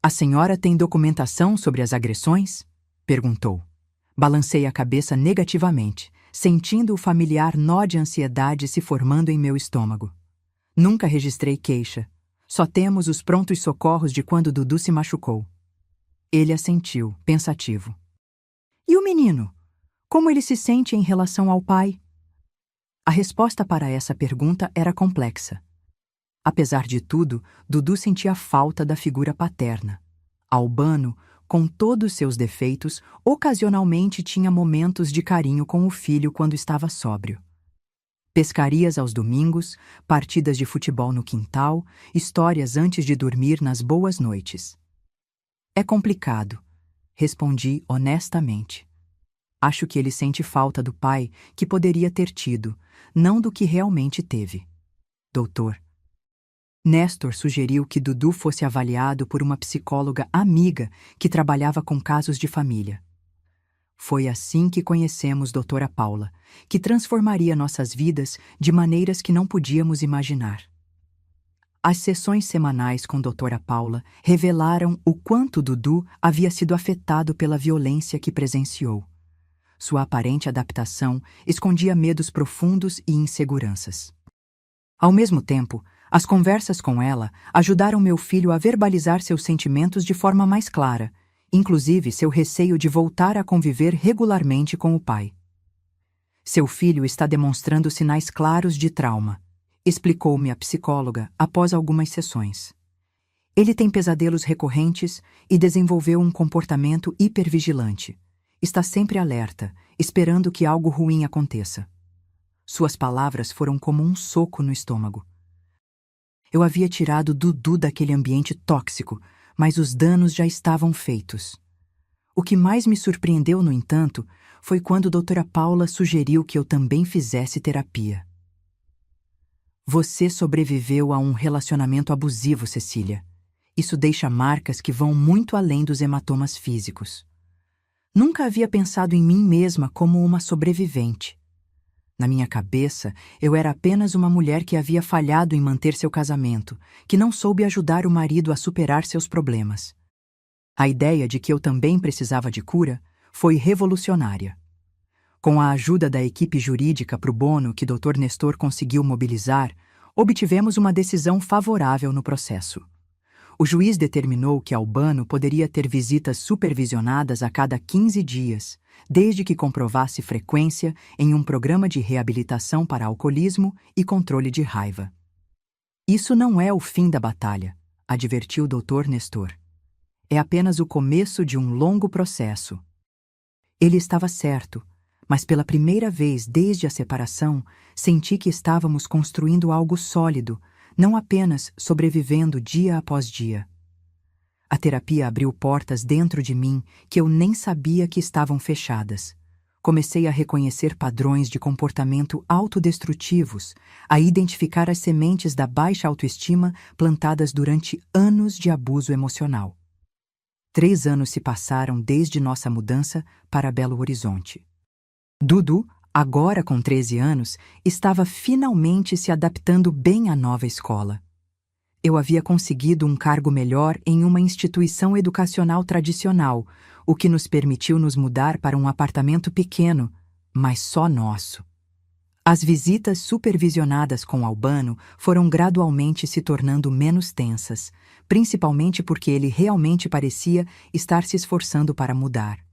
A senhora tem documentação sobre as agressões? Perguntou. Balancei a cabeça negativamente, sentindo o familiar nó de ansiedade se formando em meu estômago. Nunca registrei queixa. Só temos os prontos socorros de quando Dudu se machucou. Ele assentiu, pensativo. E o menino? Como ele se sente em relação ao pai? A resposta para essa pergunta era complexa. Apesar de tudo, Dudu sentia falta da figura paterna. Albano, com todos seus defeitos, ocasionalmente tinha momentos de carinho com o filho quando estava sóbrio. Pescarias aos domingos, partidas de futebol no quintal, histórias antes de dormir nas boas noites. É complicado, respondi honestamente. Acho que ele sente falta do pai que poderia ter tido, não do que realmente teve. Doutor. Nestor sugeriu que Dudu fosse avaliado por uma psicóloga amiga que trabalhava com casos de família. Foi assim que conhecemos Doutora Paula, que transformaria nossas vidas de maneiras que não podíamos imaginar. As sessões semanais com Doutora Paula revelaram o quanto Dudu havia sido afetado pela violência que presenciou. Sua aparente adaptação escondia medos profundos e inseguranças. Ao mesmo tempo, as conversas com ela ajudaram meu filho a verbalizar seus sentimentos de forma mais clara, inclusive seu receio de voltar a conviver regularmente com o pai. Seu filho está demonstrando sinais claros de trauma, explicou-me a psicóloga após algumas sessões. Ele tem pesadelos recorrentes e desenvolveu um comportamento hipervigilante. Está sempre alerta, esperando que algo ruim aconteça. Suas palavras foram como um soco no estômago. Eu havia tirado Dudu daquele ambiente tóxico, mas os danos já estavam feitos. O que mais me surpreendeu, no entanto, foi quando doutora Paula sugeriu que eu também fizesse terapia. Você sobreviveu a um relacionamento abusivo, Cecília. Isso deixa marcas que vão muito além dos hematomas físicos. Nunca havia pensado em mim mesma como uma sobrevivente. Na minha cabeça, eu era apenas uma mulher que havia falhado em manter seu casamento, que não soube ajudar o marido a superar seus problemas. A ideia de que eu também precisava de cura foi revolucionária. Com a ajuda da equipe jurídica pro bono que Dr. Nestor conseguiu mobilizar, obtivemos uma decisão favorável no processo. O juiz determinou que Albano poderia ter visitas supervisionadas a cada 15 dias, desde que comprovasse frequência em um programa de reabilitação para alcoolismo e controle de raiva. Isso não é o fim da batalha, advertiu o Dr. Nestor. É apenas o começo de um longo processo. Ele estava certo, mas pela primeira vez desde a separação, senti que estávamos construindo algo sólido, não apenas sobrevivendo dia após dia. A terapia abriu portas dentro de mim que eu nem sabia que estavam fechadas. Comecei a reconhecer padrões de comportamento autodestrutivos, a identificar as sementes da baixa autoestima plantadas durante anos de abuso emocional. 3 anos se passaram desde nossa mudança para Belo Horizonte. Dudu, agora com 13 anos, estava finalmente se adaptando bem à nova escola. Eu havia conseguido um cargo melhor em uma instituição educacional tradicional, o que nos permitiu nos mudar para um apartamento pequeno, mas só nosso. As visitas supervisionadas com Albano foram gradualmente se tornando menos tensas, principalmente porque ele realmente parecia estar se esforçando para mudar.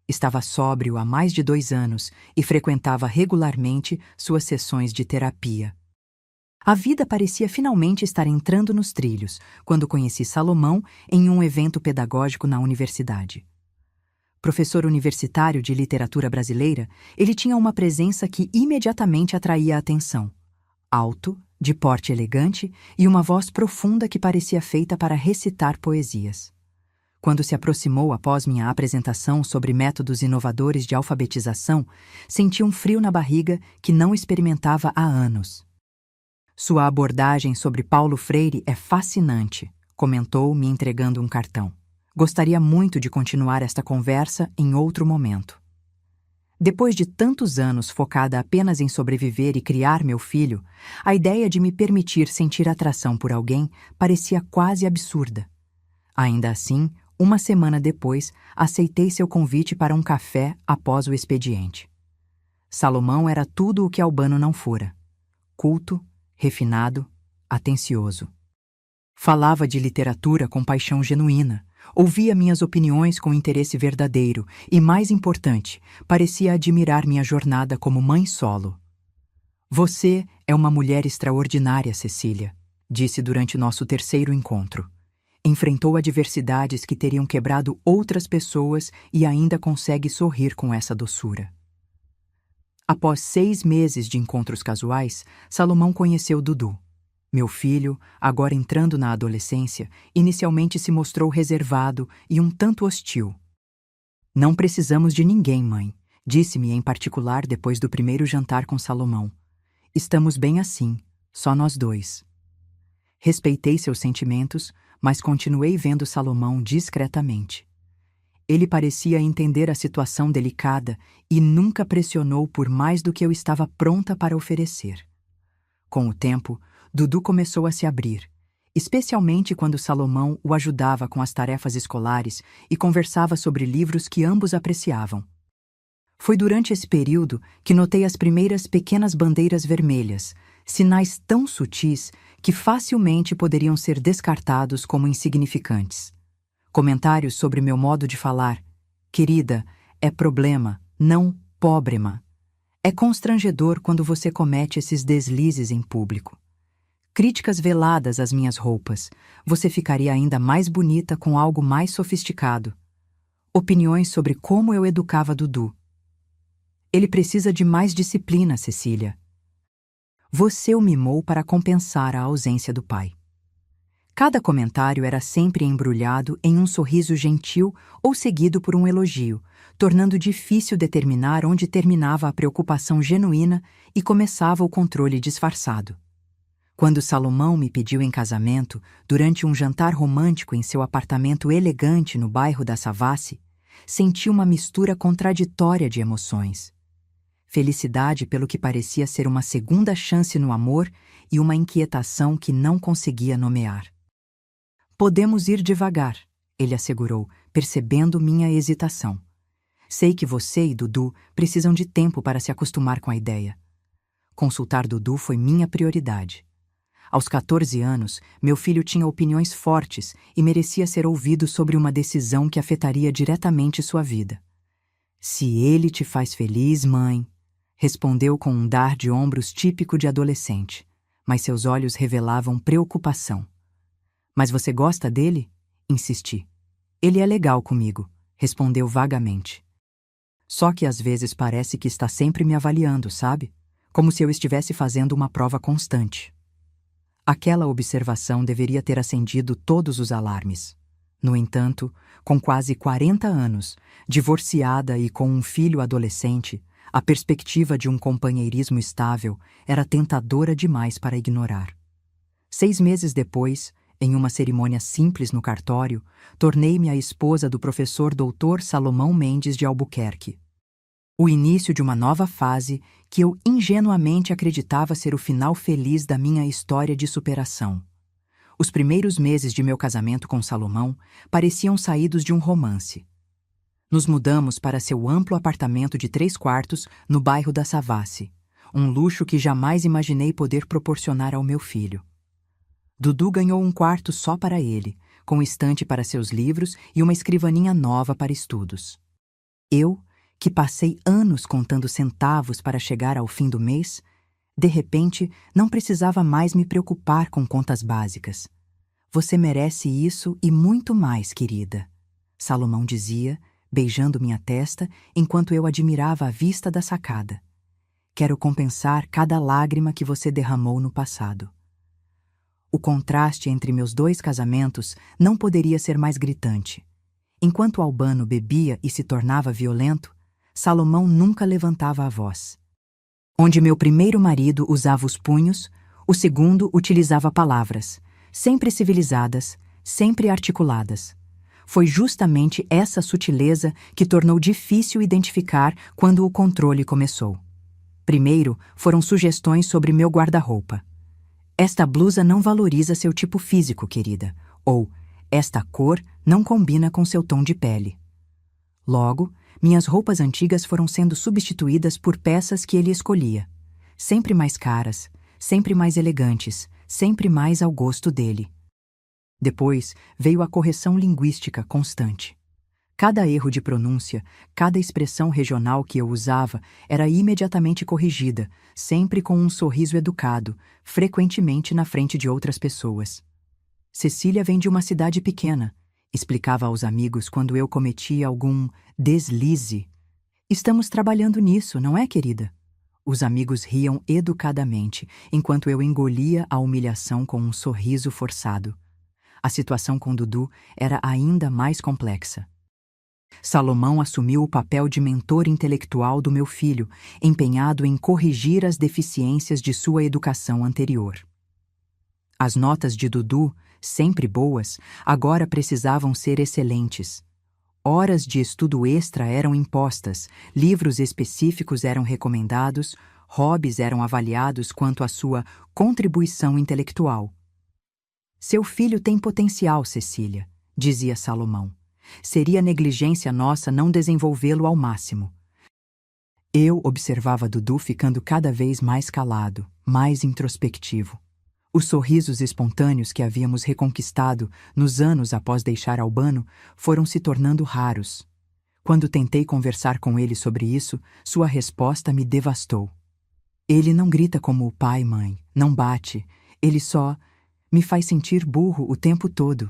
Estava sóbrio há mais de 2 anos e frequentava regularmente suas sessões de terapia. A vida parecia finalmente estar entrando nos trilhos quando conheci Salomão em um evento pedagógico na universidade. Professor universitário de literatura brasileira, ele tinha uma presença que imediatamente atraía a atenção. Alto, de porte elegante e uma voz profunda que parecia feita para recitar poesias. Quando se aproximou após minha apresentação sobre métodos inovadores de alfabetização, senti um frio na barriga que não experimentava há anos. Sua abordagem sobre Paulo Freire é fascinante, comentou, me entregando um cartão. Gostaria muito de continuar esta conversa em outro momento. Depois de tantos anos focada apenas em sobreviver e criar meu filho, a ideia de me permitir sentir atração por alguém parecia quase absurda. Ainda assim, uma semana depois, aceitei seu convite para um café após o expediente. Salomão era tudo o que Albano não fora. Culto, refinado, atencioso. Falava de literatura com paixão genuína, ouvia minhas opiniões com interesse verdadeiro e, mais importante, parecia admirar minha jornada como mãe solo. Você é uma mulher extraordinária, Cecília, disse durante nosso terceiro encontro. Enfrentou adversidades que teriam quebrado outras pessoas e ainda consegue sorrir com essa doçura. Após 6 meses de encontros casuais, Salomão conheceu Dudu. Meu filho, agora entrando na adolescência, inicialmente se mostrou reservado e um tanto hostil. Não precisamos de ninguém, mãe, disse-me em particular depois do primeiro jantar com Salomão. Estamos bem assim, só nós 2. Respeitei seus sentimentos, mas continuei vendo Salomão discretamente. Ele parecia entender a situação delicada e nunca pressionou por mais do que eu estava pronta para oferecer. Com o tempo, Dudu começou a se abrir, especialmente quando Salomão o ajudava com as tarefas escolares e conversava sobre livros que ambos apreciavam. Foi durante esse período que notei as primeiras pequenas bandeiras vermelhas, sinais tão sutis que facilmente poderiam ser descartados como insignificantes. Comentários sobre meu modo de falar. Querida, é problema, não pobrema. É constrangedor quando você comete esses deslizes em público. Críticas veladas às minhas roupas. Você ficaria ainda mais bonita com algo mais sofisticado. Opiniões sobre como eu educava Dudu. Ele precisa de mais disciplina, Cecília. Você o mimou para compensar a ausência do pai. Cada comentário era sempre embrulhado em um sorriso gentil ou seguido por um elogio, tornando difícil determinar onde terminava a preocupação genuína e começava o controle disfarçado. Quando Salomão me pediu em casamento, durante um jantar romântico em seu apartamento elegante no bairro da Savassi, senti uma mistura contraditória de emoções. Felicidade pelo que parecia ser uma segunda chance no amor e uma inquietação que não conseguia nomear. Podemos ir devagar, ele assegurou, percebendo minha hesitação. Sei que você e Dudu precisam de tempo para se acostumar com a ideia. Consultar Dudu foi minha prioridade. Aos 14 anos, meu filho tinha opiniões fortes e merecia ser ouvido sobre uma decisão que afetaria diretamente sua vida. Se ele te faz feliz, mãe, respondeu com um dar de ombros típico de adolescente, mas seus olhos revelavam preocupação. Mas você gosta dele? Insisti. Ele é legal comigo, respondeu vagamente. Só que às vezes parece que está sempre me avaliando, sabe? Como se eu estivesse fazendo uma prova constante. Aquela observação deveria ter acendido todos os alarmes. No entanto, com quase 40 anos, divorciada e com um filho adolescente, a perspectiva de um companheirismo estável era tentadora demais para ignorar. 6 meses depois, em uma cerimônia simples no cartório, tornei-me a esposa do professor Dr. Salomão Mendes de Albuquerque. O início de uma nova fase que eu ingenuamente acreditava ser o final feliz da minha história de superação. Os primeiros meses de meu casamento com Salomão pareciam saídos de um romance. Nos mudamos para seu amplo apartamento de 3 quartos no bairro da Savassi, um luxo que jamais imaginei poder proporcionar ao meu filho. Dudu ganhou um quarto só para ele, com estante para seus livros e uma escrivaninha nova para estudos. Eu, que passei anos contando centavos para chegar ao fim do mês, de repente não precisava mais me preocupar com contas básicas. Você merece isso e muito mais, querida, Salomão dizia, beijando minha testa enquanto eu admirava a vista da sacada. Quero compensar cada lágrima que você derramou no passado. O contraste entre meus 2 casamentos não poderia ser mais gritante. Enquanto Albano bebia e se tornava violento, Salomão nunca levantava a voz. Onde meu primeiro marido usava os punhos, o segundo utilizava palavras, sempre civilizadas, sempre articuladas. Foi justamente essa sutileza que tornou difícil identificar quando o controle começou. Primeiro, foram sugestões sobre meu guarda-roupa. Esta blusa não valoriza seu tipo físico, querida. Ou, esta cor não combina com seu tom de pele. Logo, minhas roupas antigas foram sendo substituídas por peças que ele escolhia. Sempre mais caras, sempre mais elegantes, sempre mais ao gosto dele. Depois veio a correção linguística constante. Cada erro de pronúncia, cada expressão regional que eu usava era imediatamente corrigida, sempre com um sorriso educado, frequentemente na frente de outras pessoas. Cecília vem de uma cidade pequena, explicava aos amigos quando eu cometia algum deslize. Estamos trabalhando nisso, não é, querida? Os amigos riam educadamente, enquanto eu engolia a humilhação com um sorriso forçado. A situação com Dudu era ainda mais complexa. Salomão assumiu o papel de mentor intelectual do meu filho, empenhado em corrigir as deficiências de sua educação anterior. As notas de Dudu, sempre boas, agora precisavam ser excelentes. Horas de estudo extra eram impostas, livros específicos eram recomendados, hobbies eram avaliados quanto à sua contribuição intelectual. Seu filho tem potencial, Cecília, dizia Salomão. Seria negligência nossa não desenvolvê-lo ao máximo. Eu observava Dudu ficando cada vez mais calado, mais introspectivo. Os sorrisos espontâneos que havíamos reconquistado nos anos após deixar Albano foram se tornando raros. Quando tentei conversar com ele sobre isso, sua resposta me devastou. Ele não grita como o pai, mãe, não bate, ele só me faz sentir burro o tempo todo.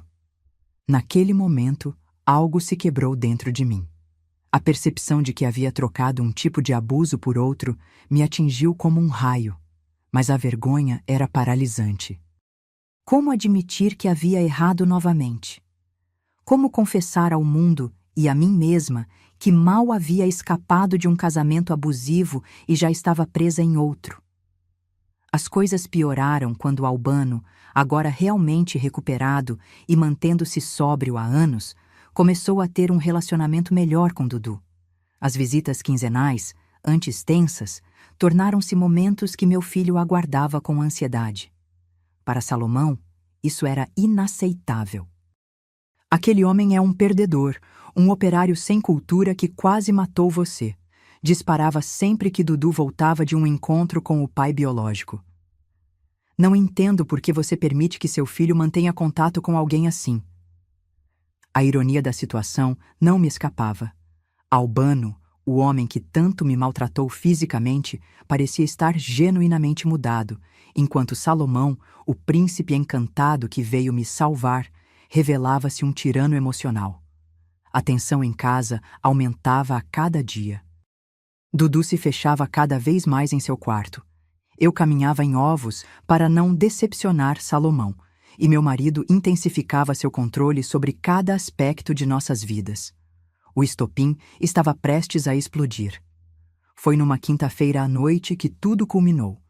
Naquele momento, algo se quebrou dentro de mim. A percepção de que havia trocado um tipo de abuso por outro me atingiu como um raio. mas a vergonha era paralisante. Como admitir que havia errado novamente? Como confessar ao mundo e a mim mesma que mal havia escapado de um casamento abusivo e já estava presa em outro? As coisas pioraram quando Albano, agora realmente recuperado e mantendo-se sóbrio há anos, começou a ter um relacionamento melhor com Dudu. As visitas quinzenais, antes tensas, tornaram-se momentos que meu filho aguardava com ansiedade. Para Salomão, isso era inaceitável. Aquele homem é um perdedor, um operário sem cultura que quase matou você. Disparava sempre que Dudu voltava de um encontro com o pai biológico. Não entendo por que você permite que seu filho mantenha contato com alguém assim. A ironia da situação não me escapava. Albano, o homem que tanto me maltratou fisicamente, parecia estar genuinamente mudado, enquanto Salomão, o príncipe encantado que veio me salvar, revelava-se um tirano emocional. A tensão em casa aumentava a cada dia. Dudu se fechava cada vez mais em seu quarto. Eu caminhava em ovos para não decepcionar Salomão, e meu marido intensificava seu controle sobre cada aspecto de nossas vidas. O estopim estava prestes a explodir. Foi numa quinta-feira à noite que tudo culminou.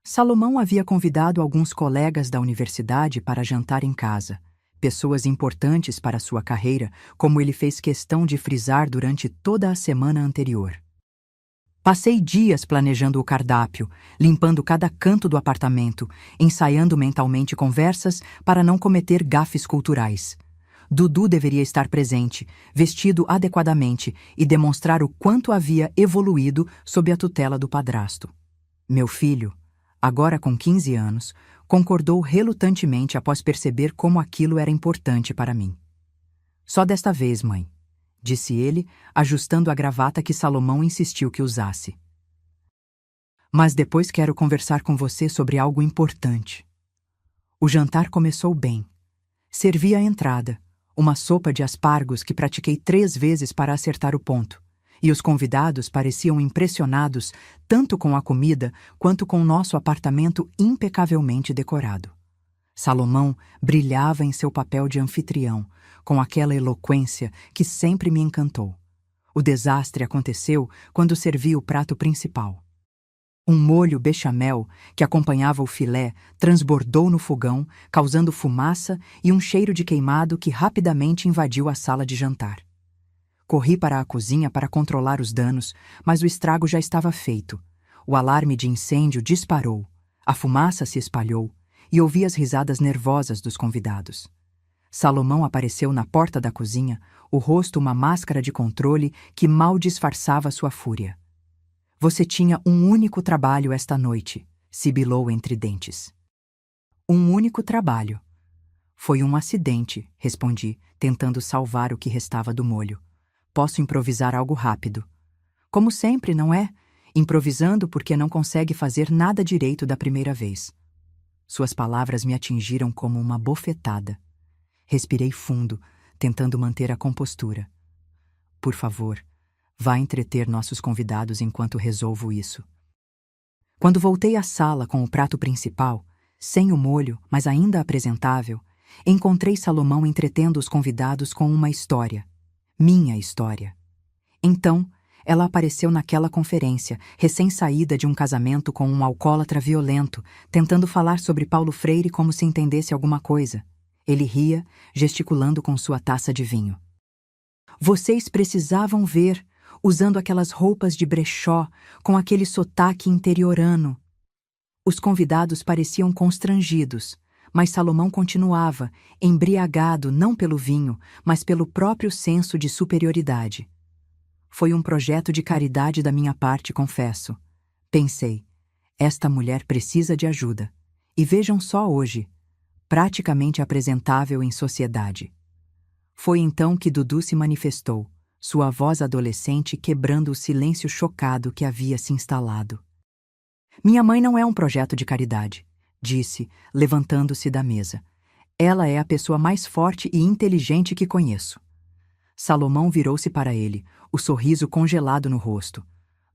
Salomão havia convidado alguns colegas da universidade para jantar em casa, pessoas importantes para sua carreira, como ele fez questão de frisar durante toda a semana anterior. Passei dias planejando o cardápio, limpando cada canto do apartamento, ensaiando mentalmente conversas para não cometer gafes culturais. Dudu deveria estar presente, vestido adequadamente e demonstrar o quanto havia evoluído sob a tutela do padrasto. Meu filho, agora com 15 anos, concordou relutantemente após perceber como aquilo era importante para mim. Só desta vez, mãe, disse ele, ajustando a gravata que Salomão insistiu que usasse. Mas depois quero conversar com você sobre algo importante. O jantar começou bem. Servi a entrada, uma sopa de aspargos que pratiquei 3 vezes para acertar o ponto, e os convidados pareciam impressionados tanto com a comida quanto com nosso apartamento impecavelmente decorado. Salomão brilhava em seu papel de anfitrião, com aquela eloquência que sempre me encantou. O desastre aconteceu quando servi o prato principal. Um molho bechamel que acompanhava o filé transbordou no fogão, causando fumaça e um cheiro de queimado que rapidamente invadiu a sala de jantar. Corri para a cozinha para controlar os danos, mas o estrago já estava feito. O alarme de incêndio disparou, a fumaça se espalhou e ouvi as risadas nervosas dos convidados. Salomão apareceu na porta da cozinha, o rosto uma máscara de controle que mal disfarçava sua fúria. Você tinha um único trabalho esta noite, sibilou entre dentes. Um único trabalho. Foi um acidente, respondi, tentando salvar o que restava do molho. Posso improvisar algo rápido. Como sempre, não é? Improvisando porque não consegue fazer nada direito da primeira vez. Suas palavras me atingiram como uma bofetada. Respirei fundo, tentando manter a compostura. Por favor, vá entreter nossos convidados enquanto resolvo isso. Quando voltei à sala com o prato principal, sem o molho, mas ainda apresentável, encontrei Salomão entretendo os convidados com uma história. Minha história. Então, ela apareceu naquela conferência, recém-saída de um casamento com um alcoólatra violento, tentando falar sobre Paulo Freire como se entendesse alguma coisa. Ele ria, gesticulando com sua taça de vinho. Vocês precisavam ver, usando aquelas roupas de brechó, com aquele sotaque interiorano. Os convidados pareciam constrangidos, mas Salomão continuava, embriagado não pelo vinho, mas pelo próprio senso de superioridade. Foi um projeto de caridade da minha parte, confesso. Pensei, esta mulher precisa de ajuda. E vejam só hoje, praticamente apresentável em sociedade. Foi então que Dudu se manifestou, sua voz adolescente quebrando o silêncio chocado que havia se instalado. Minha mãe não é um projeto de caridade, disse, levantando-se da mesa. Ela é a pessoa mais forte e inteligente que conheço. Salomão virou-se para ele, o sorriso congelado no rosto.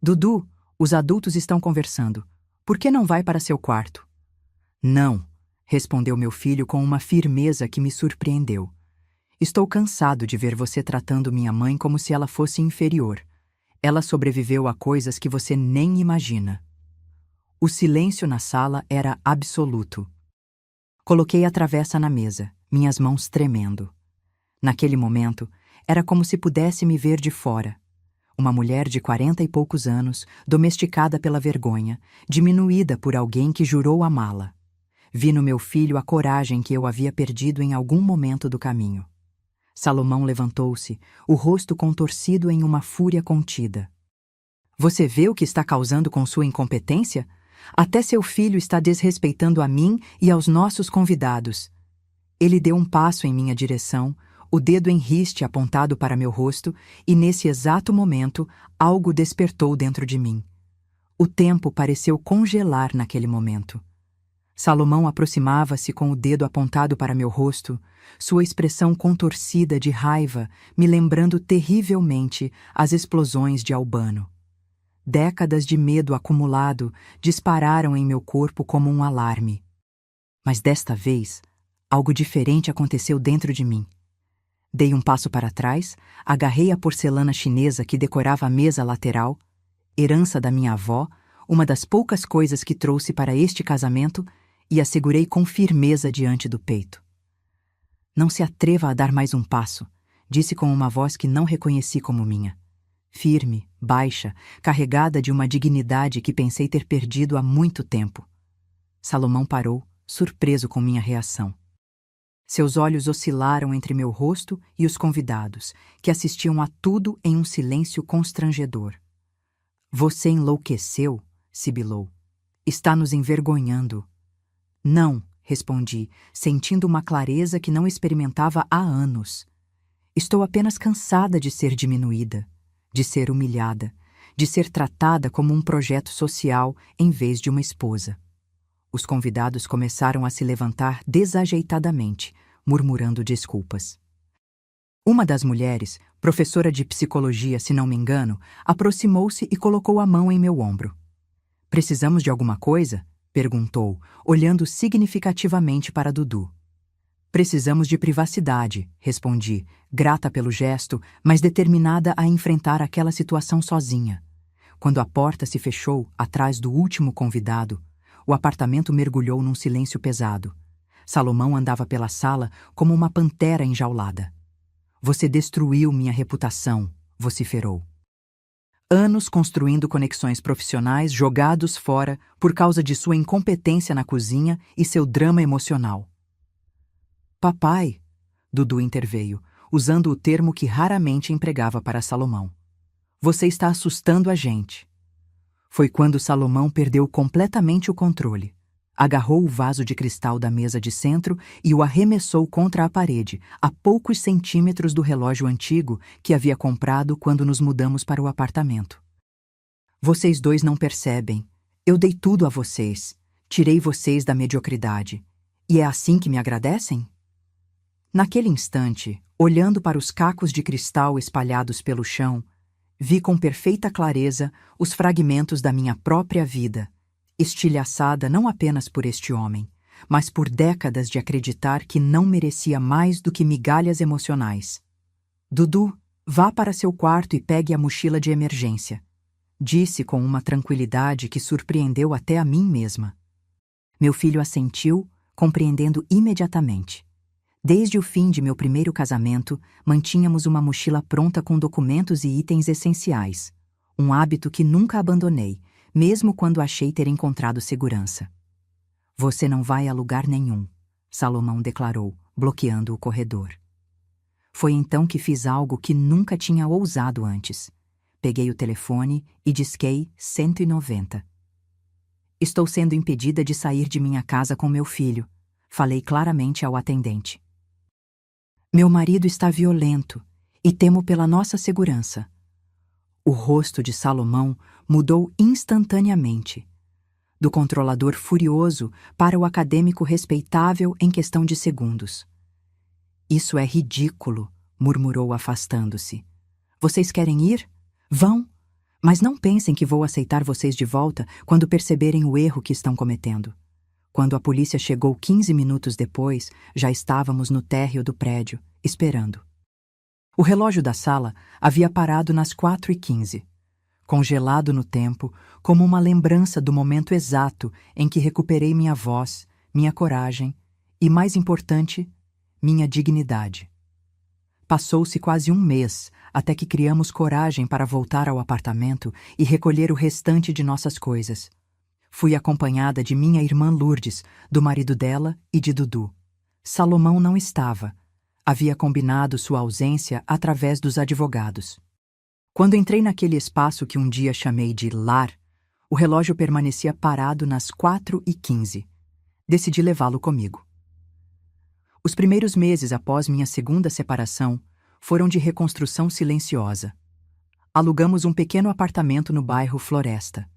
Dudu, os adultos estão conversando. Por que não vai para seu quarto? Não, respondeu meu filho com uma firmeza que me surpreendeu. Estou cansado de ver você tratando minha mãe como se ela fosse inferior. Ela sobreviveu a coisas que você nem imagina. O silêncio na sala era absoluto. Coloquei a travessa na mesa, minhas mãos tremendo. Naquele momento, era como se pudesse me ver de fora. Uma mulher de 40 e poucos anos, domesticada pela vergonha, diminuída por alguém que jurou amá-la. Vi no meu filho a coragem que eu havia perdido em algum momento do caminho. Salomão levantou-se, o rosto contorcido em uma fúria contida. Você vê o que está causando com sua incompetência? Até seu filho está desrespeitando a mim e aos nossos convidados. Ele deu um passo em minha direção, o dedo em riste apontado para meu rosto, e nesse exato momento, algo despertou dentro de mim. O tempo pareceu congelar naquele momento. Salomão aproximava-se com o dedo apontado para meu rosto, sua expressão contorcida de raiva, me lembrando terrivelmente as explosões de Albano. Décadas de medo acumulado dispararam em meu corpo como um alarme. Mas desta vez, algo diferente aconteceu dentro de mim. Dei um passo para trás, agarrei a porcelana chinesa que decorava a mesa lateral, herança da minha avó, uma das poucas coisas que trouxe para este casamento, e a segurei com firmeza diante do peito. Não se atreva a dar mais um passo, disse com uma voz que não reconheci como minha. Firme, baixa, carregada de uma dignidade que pensei ter perdido há muito tempo. Salomão parou, surpreso com minha reação. Seus olhos oscilaram entre meu rosto e os convidados, que assistiam a tudo em um silêncio constrangedor. Você enlouqueceu? Sibilou. Está nos envergonhando. Não, respondi, sentindo uma clareza que não experimentava há anos. Estou apenas cansada de ser diminuída, de ser humilhada, de ser tratada como um projeto social em vez de uma esposa. Os convidados começaram a se levantar desajeitadamente, murmurando desculpas. Uma das mulheres, professora de psicologia, se não me engano, aproximou-se e colocou a mão em meu ombro. Precisamos de alguma coisa? Perguntou, olhando significativamente para Dudu. Precisamos de privacidade, respondi, grata pelo gesto, mas determinada a enfrentar aquela situação sozinha. Quando a porta se fechou atrás do último convidado, o apartamento mergulhou num silêncio pesado. Salomão andava pela sala como uma pantera enjaulada. Você destruiu minha reputação, vociferou. Anos construindo conexões profissionais jogados fora por causa de sua incompetência na cozinha e seu drama emocional. Papai, Dudu interveio, usando o termo que raramente empregava para Salomão. Você está assustando a gente. Foi quando Salomão perdeu completamente o controle. Agarrou o vaso de cristal da mesa de centro e o arremessou contra a parede, a poucos centímetros do relógio antigo que havia comprado quando nos mudamos para o apartamento. Vocês dois não percebem. Eu dei tudo a vocês. Tirei vocês da mediocridade. E é assim que me agradecem? Naquele instante, olhando para os cacos de cristal espalhados pelo chão, vi com perfeita clareza os fragmentos da minha própria vida, estilhaçada não apenas por este homem, mas por décadas de acreditar que não merecia mais do que migalhas emocionais. Dudu, vá para seu quarto e pegue a mochila de emergência, disse com uma tranquilidade que surpreendeu até a mim mesma. Meu filho assentiu, compreendendo imediatamente. Desde o fim de meu primeiro casamento, mantínhamos uma mochila pronta com documentos e itens essenciais, um hábito que nunca abandonei, mesmo quando achei ter encontrado segurança. Você não vai a lugar nenhum, Salomão declarou, bloqueando o corredor. Foi então que fiz algo que nunca tinha ousado antes. Peguei o telefone e disquei 190. Estou sendo impedida de sair de minha casa com meu filho, falei claramente ao atendente. Meu marido está violento e temo pela nossa segurança. O rosto de Salomão mudou instantaneamente, do controlador furioso para o acadêmico respeitável em questão de segundos. Isso é ridículo, murmurou afastando-se. Vocês querem ir? Vão! Mas não pensem que vou aceitar vocês de volta quando perceberem o erro que estão cometendo. Quando a polícia chegou 15 minutos depois, já estávamos no térreo do prédio, esperando. O relógio da sala havia parado nas 4h15, congelado no tempo, como uma lembrança do momento exato em que recuperei minha voz, minha coragem e, mais importante, minha dignidade. Passou-se quase um mês até que criamos coragem para voltar ao apartamento e recolher o restante de nossas coisas. Fui acompanhada de minha irmã Lourdes, do marido dela e de Dudu. Salomão não estava. Havia combinado sua ausência através dos advogados. Quando entrei naquele espaço que um dia chamei de lar, o relógio permanecia parado nas 4h15. Decidi levá-lo comigo. Os primeiros meses após minha segunda separação foram de reconstrução silenciosa. Alugamos um pequeno apartamento no bairro Floresta.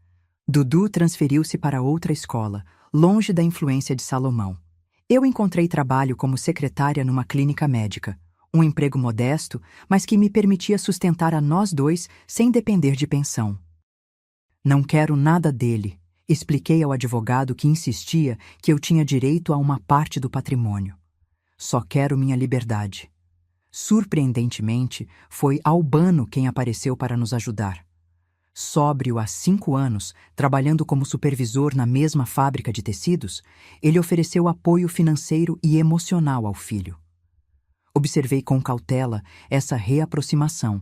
Dudu transferiu-se para outra escola, longe da influência de Salomão. Eu encontrei trabalho como secretária numa clínica médica, um emprego modesto, mas que me permitia sustentar a nós dois sem depender de pensão. Não quero nada dele, expliquei ao advogado que insistia que eu tinha direito a uma parte do patrimônio. Só quero minha liberdade. Surpreendentemente, foi Albano quem apareceu para nos ajudar. Sóbrio há 5 anos, trabalhando como supervisor na mesma fábrica de tecidos, ele ofereceu apoio financeiro e emocional ao filho. Observei com cautela essa reaproximação,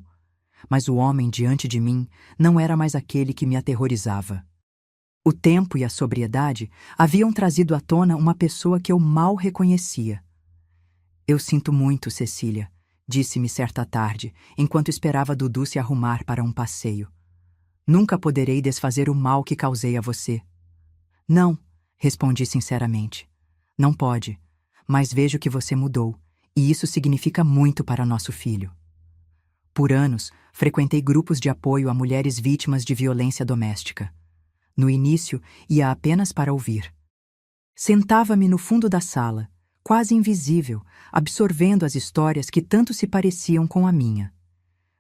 mas o homem diante de mim não era mais aquele que me aterrorizava. O tempo e a sobriedade haviam trazido à tona uma pessoa que eu mal reconhecia. Eu sinto muito, Cecília, disse-me certa tarde, enquanto esperava Dudu se arrumar para um passeio. Nunca poderei desfazer o mal que causei a você. Não, respondi sinceramente. Não pode, mas vejo que você mudou, e isso significa muito para nosso filho. Por anos, frequentei grupos de apoio a mulheres vítimas de violência doméstica. No início, ia apenas para ouvir. Sentava-me no fundo da sala, quase invisível, absorvendo as histórias que tanto se pareciam com a minha.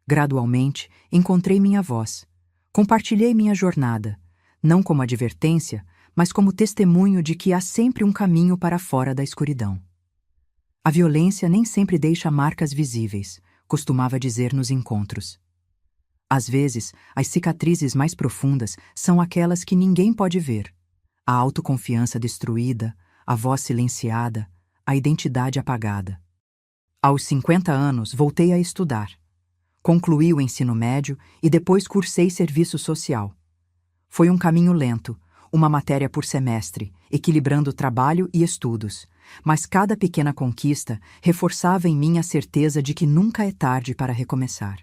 Gradualmente, encontrei minha voz. Compartilhei minha jornada, não como advertência, mas como testemunho de que há sempre um caminho para fora da escuridão. A violência nem sempre deixa marcas visíveis, costumava dizer nos encontros. Às vezes, as cicatrizes mais profundas são aquelas que ninguém pode ver. A autoconfiança destruída, a voz silenciada, a identidade apagada. Aos 50 anos, voltei a estudar. Concluí o ensino médio e depois cursei serviço social. Foi um caminho lento, uma matéria por semestre, equilibrando trabalho e estudos, mas cada pequena conquista reforçava em mim a certeza de que nunca é tarde para recomeçar.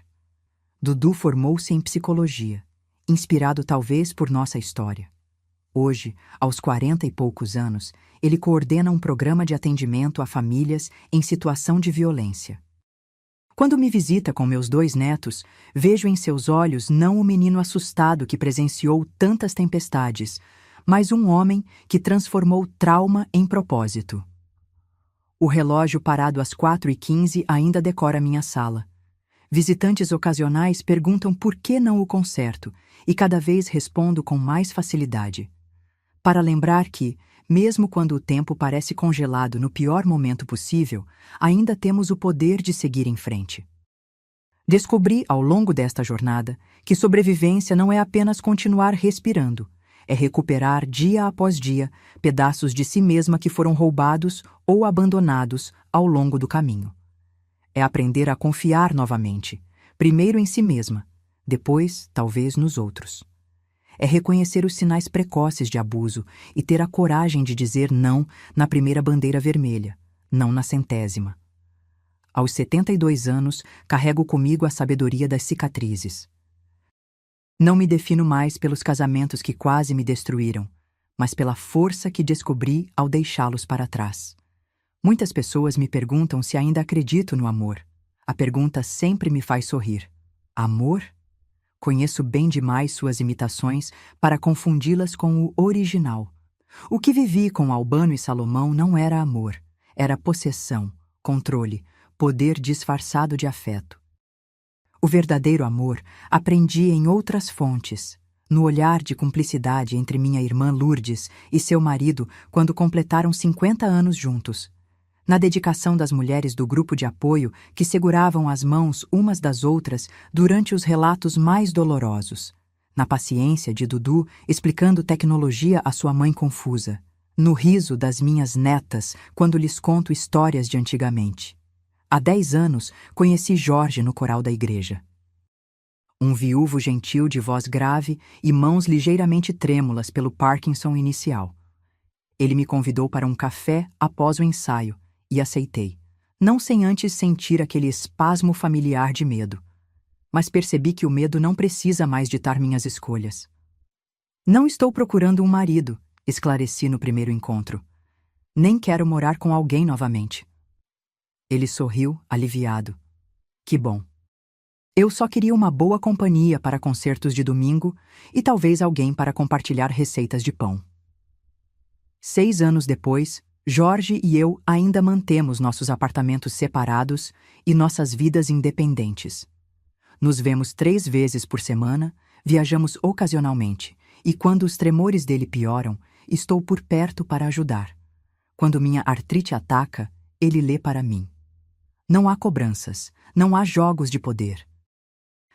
Dudu formou-se em psicologia, inspirado talvez por nossa história. Hoje, aos 40 e poucos anos, ele coordena um programa de atendimento a famílias em situação de violência. Quando me visita com meus 2 netos, vejo em seus olhos não o menino assustado que presenciou tantas tempestades, mas um homem que transformou trauma em propósito. O relógio parado às 4h15 ainda decora minha sala. Visitantes ocasionais perguntam por que não o conserto, e cada vez respondo com mais facilidade. Para lembrar que, mesmo quando o tempo parece congelado no pior momento possível, ainda temos o poder de seguir em frente. Descobri, ao longo desta jornada, que sobrevivência não é apenas continuar respirando, é recuperar dia após dia pedaços de si mesma que foram roubados ou abandonados ao longo do caminho. É aprender a confiar novamente, primeiro em si mesma, depois, talvez, nos outros. É reconhecer os sinais precoces de abuso e ter a coragem de dizer não na primeira bandeira vermelha, não na 100ª. Aos 72 anos, carrego comigo a sabedoria das cicatrizes. Não me defino mais pelos casamentos que quase me destruíram, mas pela força que descobri ao deixá-los para trás. Muitas pessoas me perguntam se ainda acredito no amor. A pergunta sempre me faz sorrir. Amor? Conheço bem demais suas imitações para confundi-las com o original. O que vivi com Albano e Salomão não era amor, era possessão, controle, poder disfarçado de afeto. O verdadeiro amor aprendi em outras fontes, no olhar de cumplicidade entre minha irmã Lourdes e seu marido quando completaram 50 anos juntos, na dedicação das mulheres do grupo de apoio que seguravam as mãos umas das outras durante os relatos mais dolorosos, na paciência de Dudu explicando tecnologia à sua mãe confusa, no riso das minhas netas quando lhes conto histórias de antigamente. Há 10 anos, conheci Jorge no coral da igreja. Um viúvo gentil de voz grave e mãos ligeiramente trêmulas pelo Parkinson inicial. Ele me convidou para um café após o ensaio e aceitei, não sem antes sentir aquele espasmo familiar de medo. Mas percebi que o medo não precisa mais ditar minhas escolhas. Não estou procurando um marido, esclareci no primeiro encontro. Nem quero morar com alguém novamente. Ele sorriu, aliviado. Que bom. Eu só queria uma boa companhia para concertos de domingo e talvez alguém para compartilhar receitas de pão. 6 anos depois, Jorge e eu ainda mantemos nossos apartamentos separados e nossas vidas independentes. Nos vemos 3 vezes por semana, viajamos ocasionalmente, e quando os tremores dele pioram, estou por perto para ajudar. Quando minha artrite ataca, ele lê para mim. Não há cobranças, não há jogos de poder.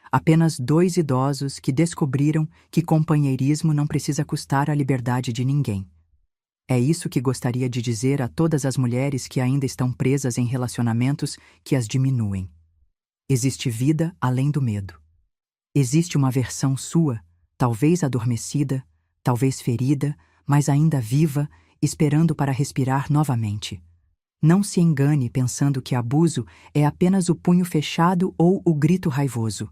Apenas 2 idosos que descobriram que companheirismo não precisa custar a liberdade de ninguém. É isso que gostaria de dizer a todas as mulheres que ainda estão presas em relacionamentos que as diminuem. Existe vida além do medo. Existe uma versão sua, talvez adormecida, talvez ferida, mas ainda viva, esperando para respirar novamente. Não se engane pensando que abuso é apenas o punho fechado ou o grito raivoso.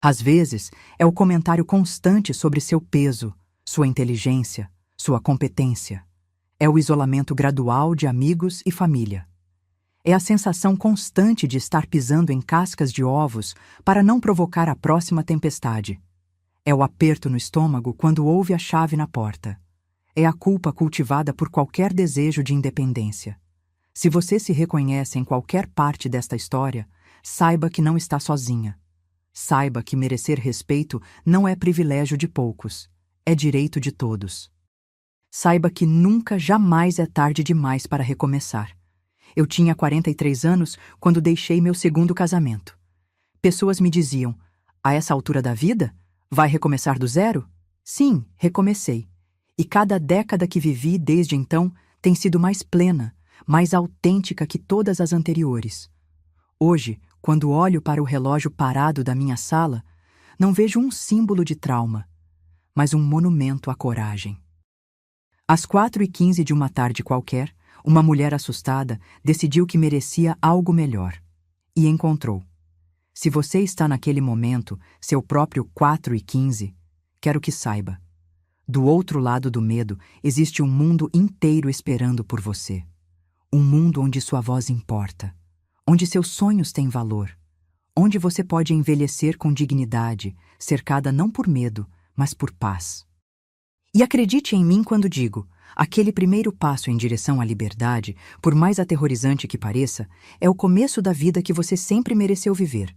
Às vezes, é o comentário constante sobre seu peso, sua inteligência, sua competência. É o isolamento gradual de amigos e família. É a sensação constante de estar pisando em cascas de ovos para não provocar a próxima tempestade. É o aperto no estômago quando ouve a chave na porta. É a culpa cultivada por qualquer desejo de independência. Se você se reconhece em qualquer parte desta história, saiba que não está sozinha. Saiba que merecer respeito não é privilégio de poucos, é direito de todos. Saiba que nunca, jamais é tarde demais para recomeçar. Eu tinha 43 anos quando deixei meu segundo casamento. Pessoas me diziam, a essa altura da vida, vai recomeçar do zero? Sim, recomecei. E cada década que vivi desde então tem sido mais plena, mais autêntica que todas as anteriores. Hoje, quando olho para o relógio parado da minha sala, não vejo um símbolo de trauma, mas um monumento à coragem. Às 4h15 de uma tarde qualquer, uma mulher assustada decidiu que merecia algo melhor. E encontrou. Se você está naquele momento, seu próprio 4h15, quero que saiba. Do outro lado do medo existe um mundo inteiro esperando por você. Um mundo onde sua voz importa, onde seus sonhos têm valor, onde você pode envelhecer com dignidade, cercada não por medo, mas por paz. E acredite em mim quando digo, aquele primeiro passo em direção à liberdade, por mais aterrorizante que pareça, é o começo da vida que você sempre mereceu viver.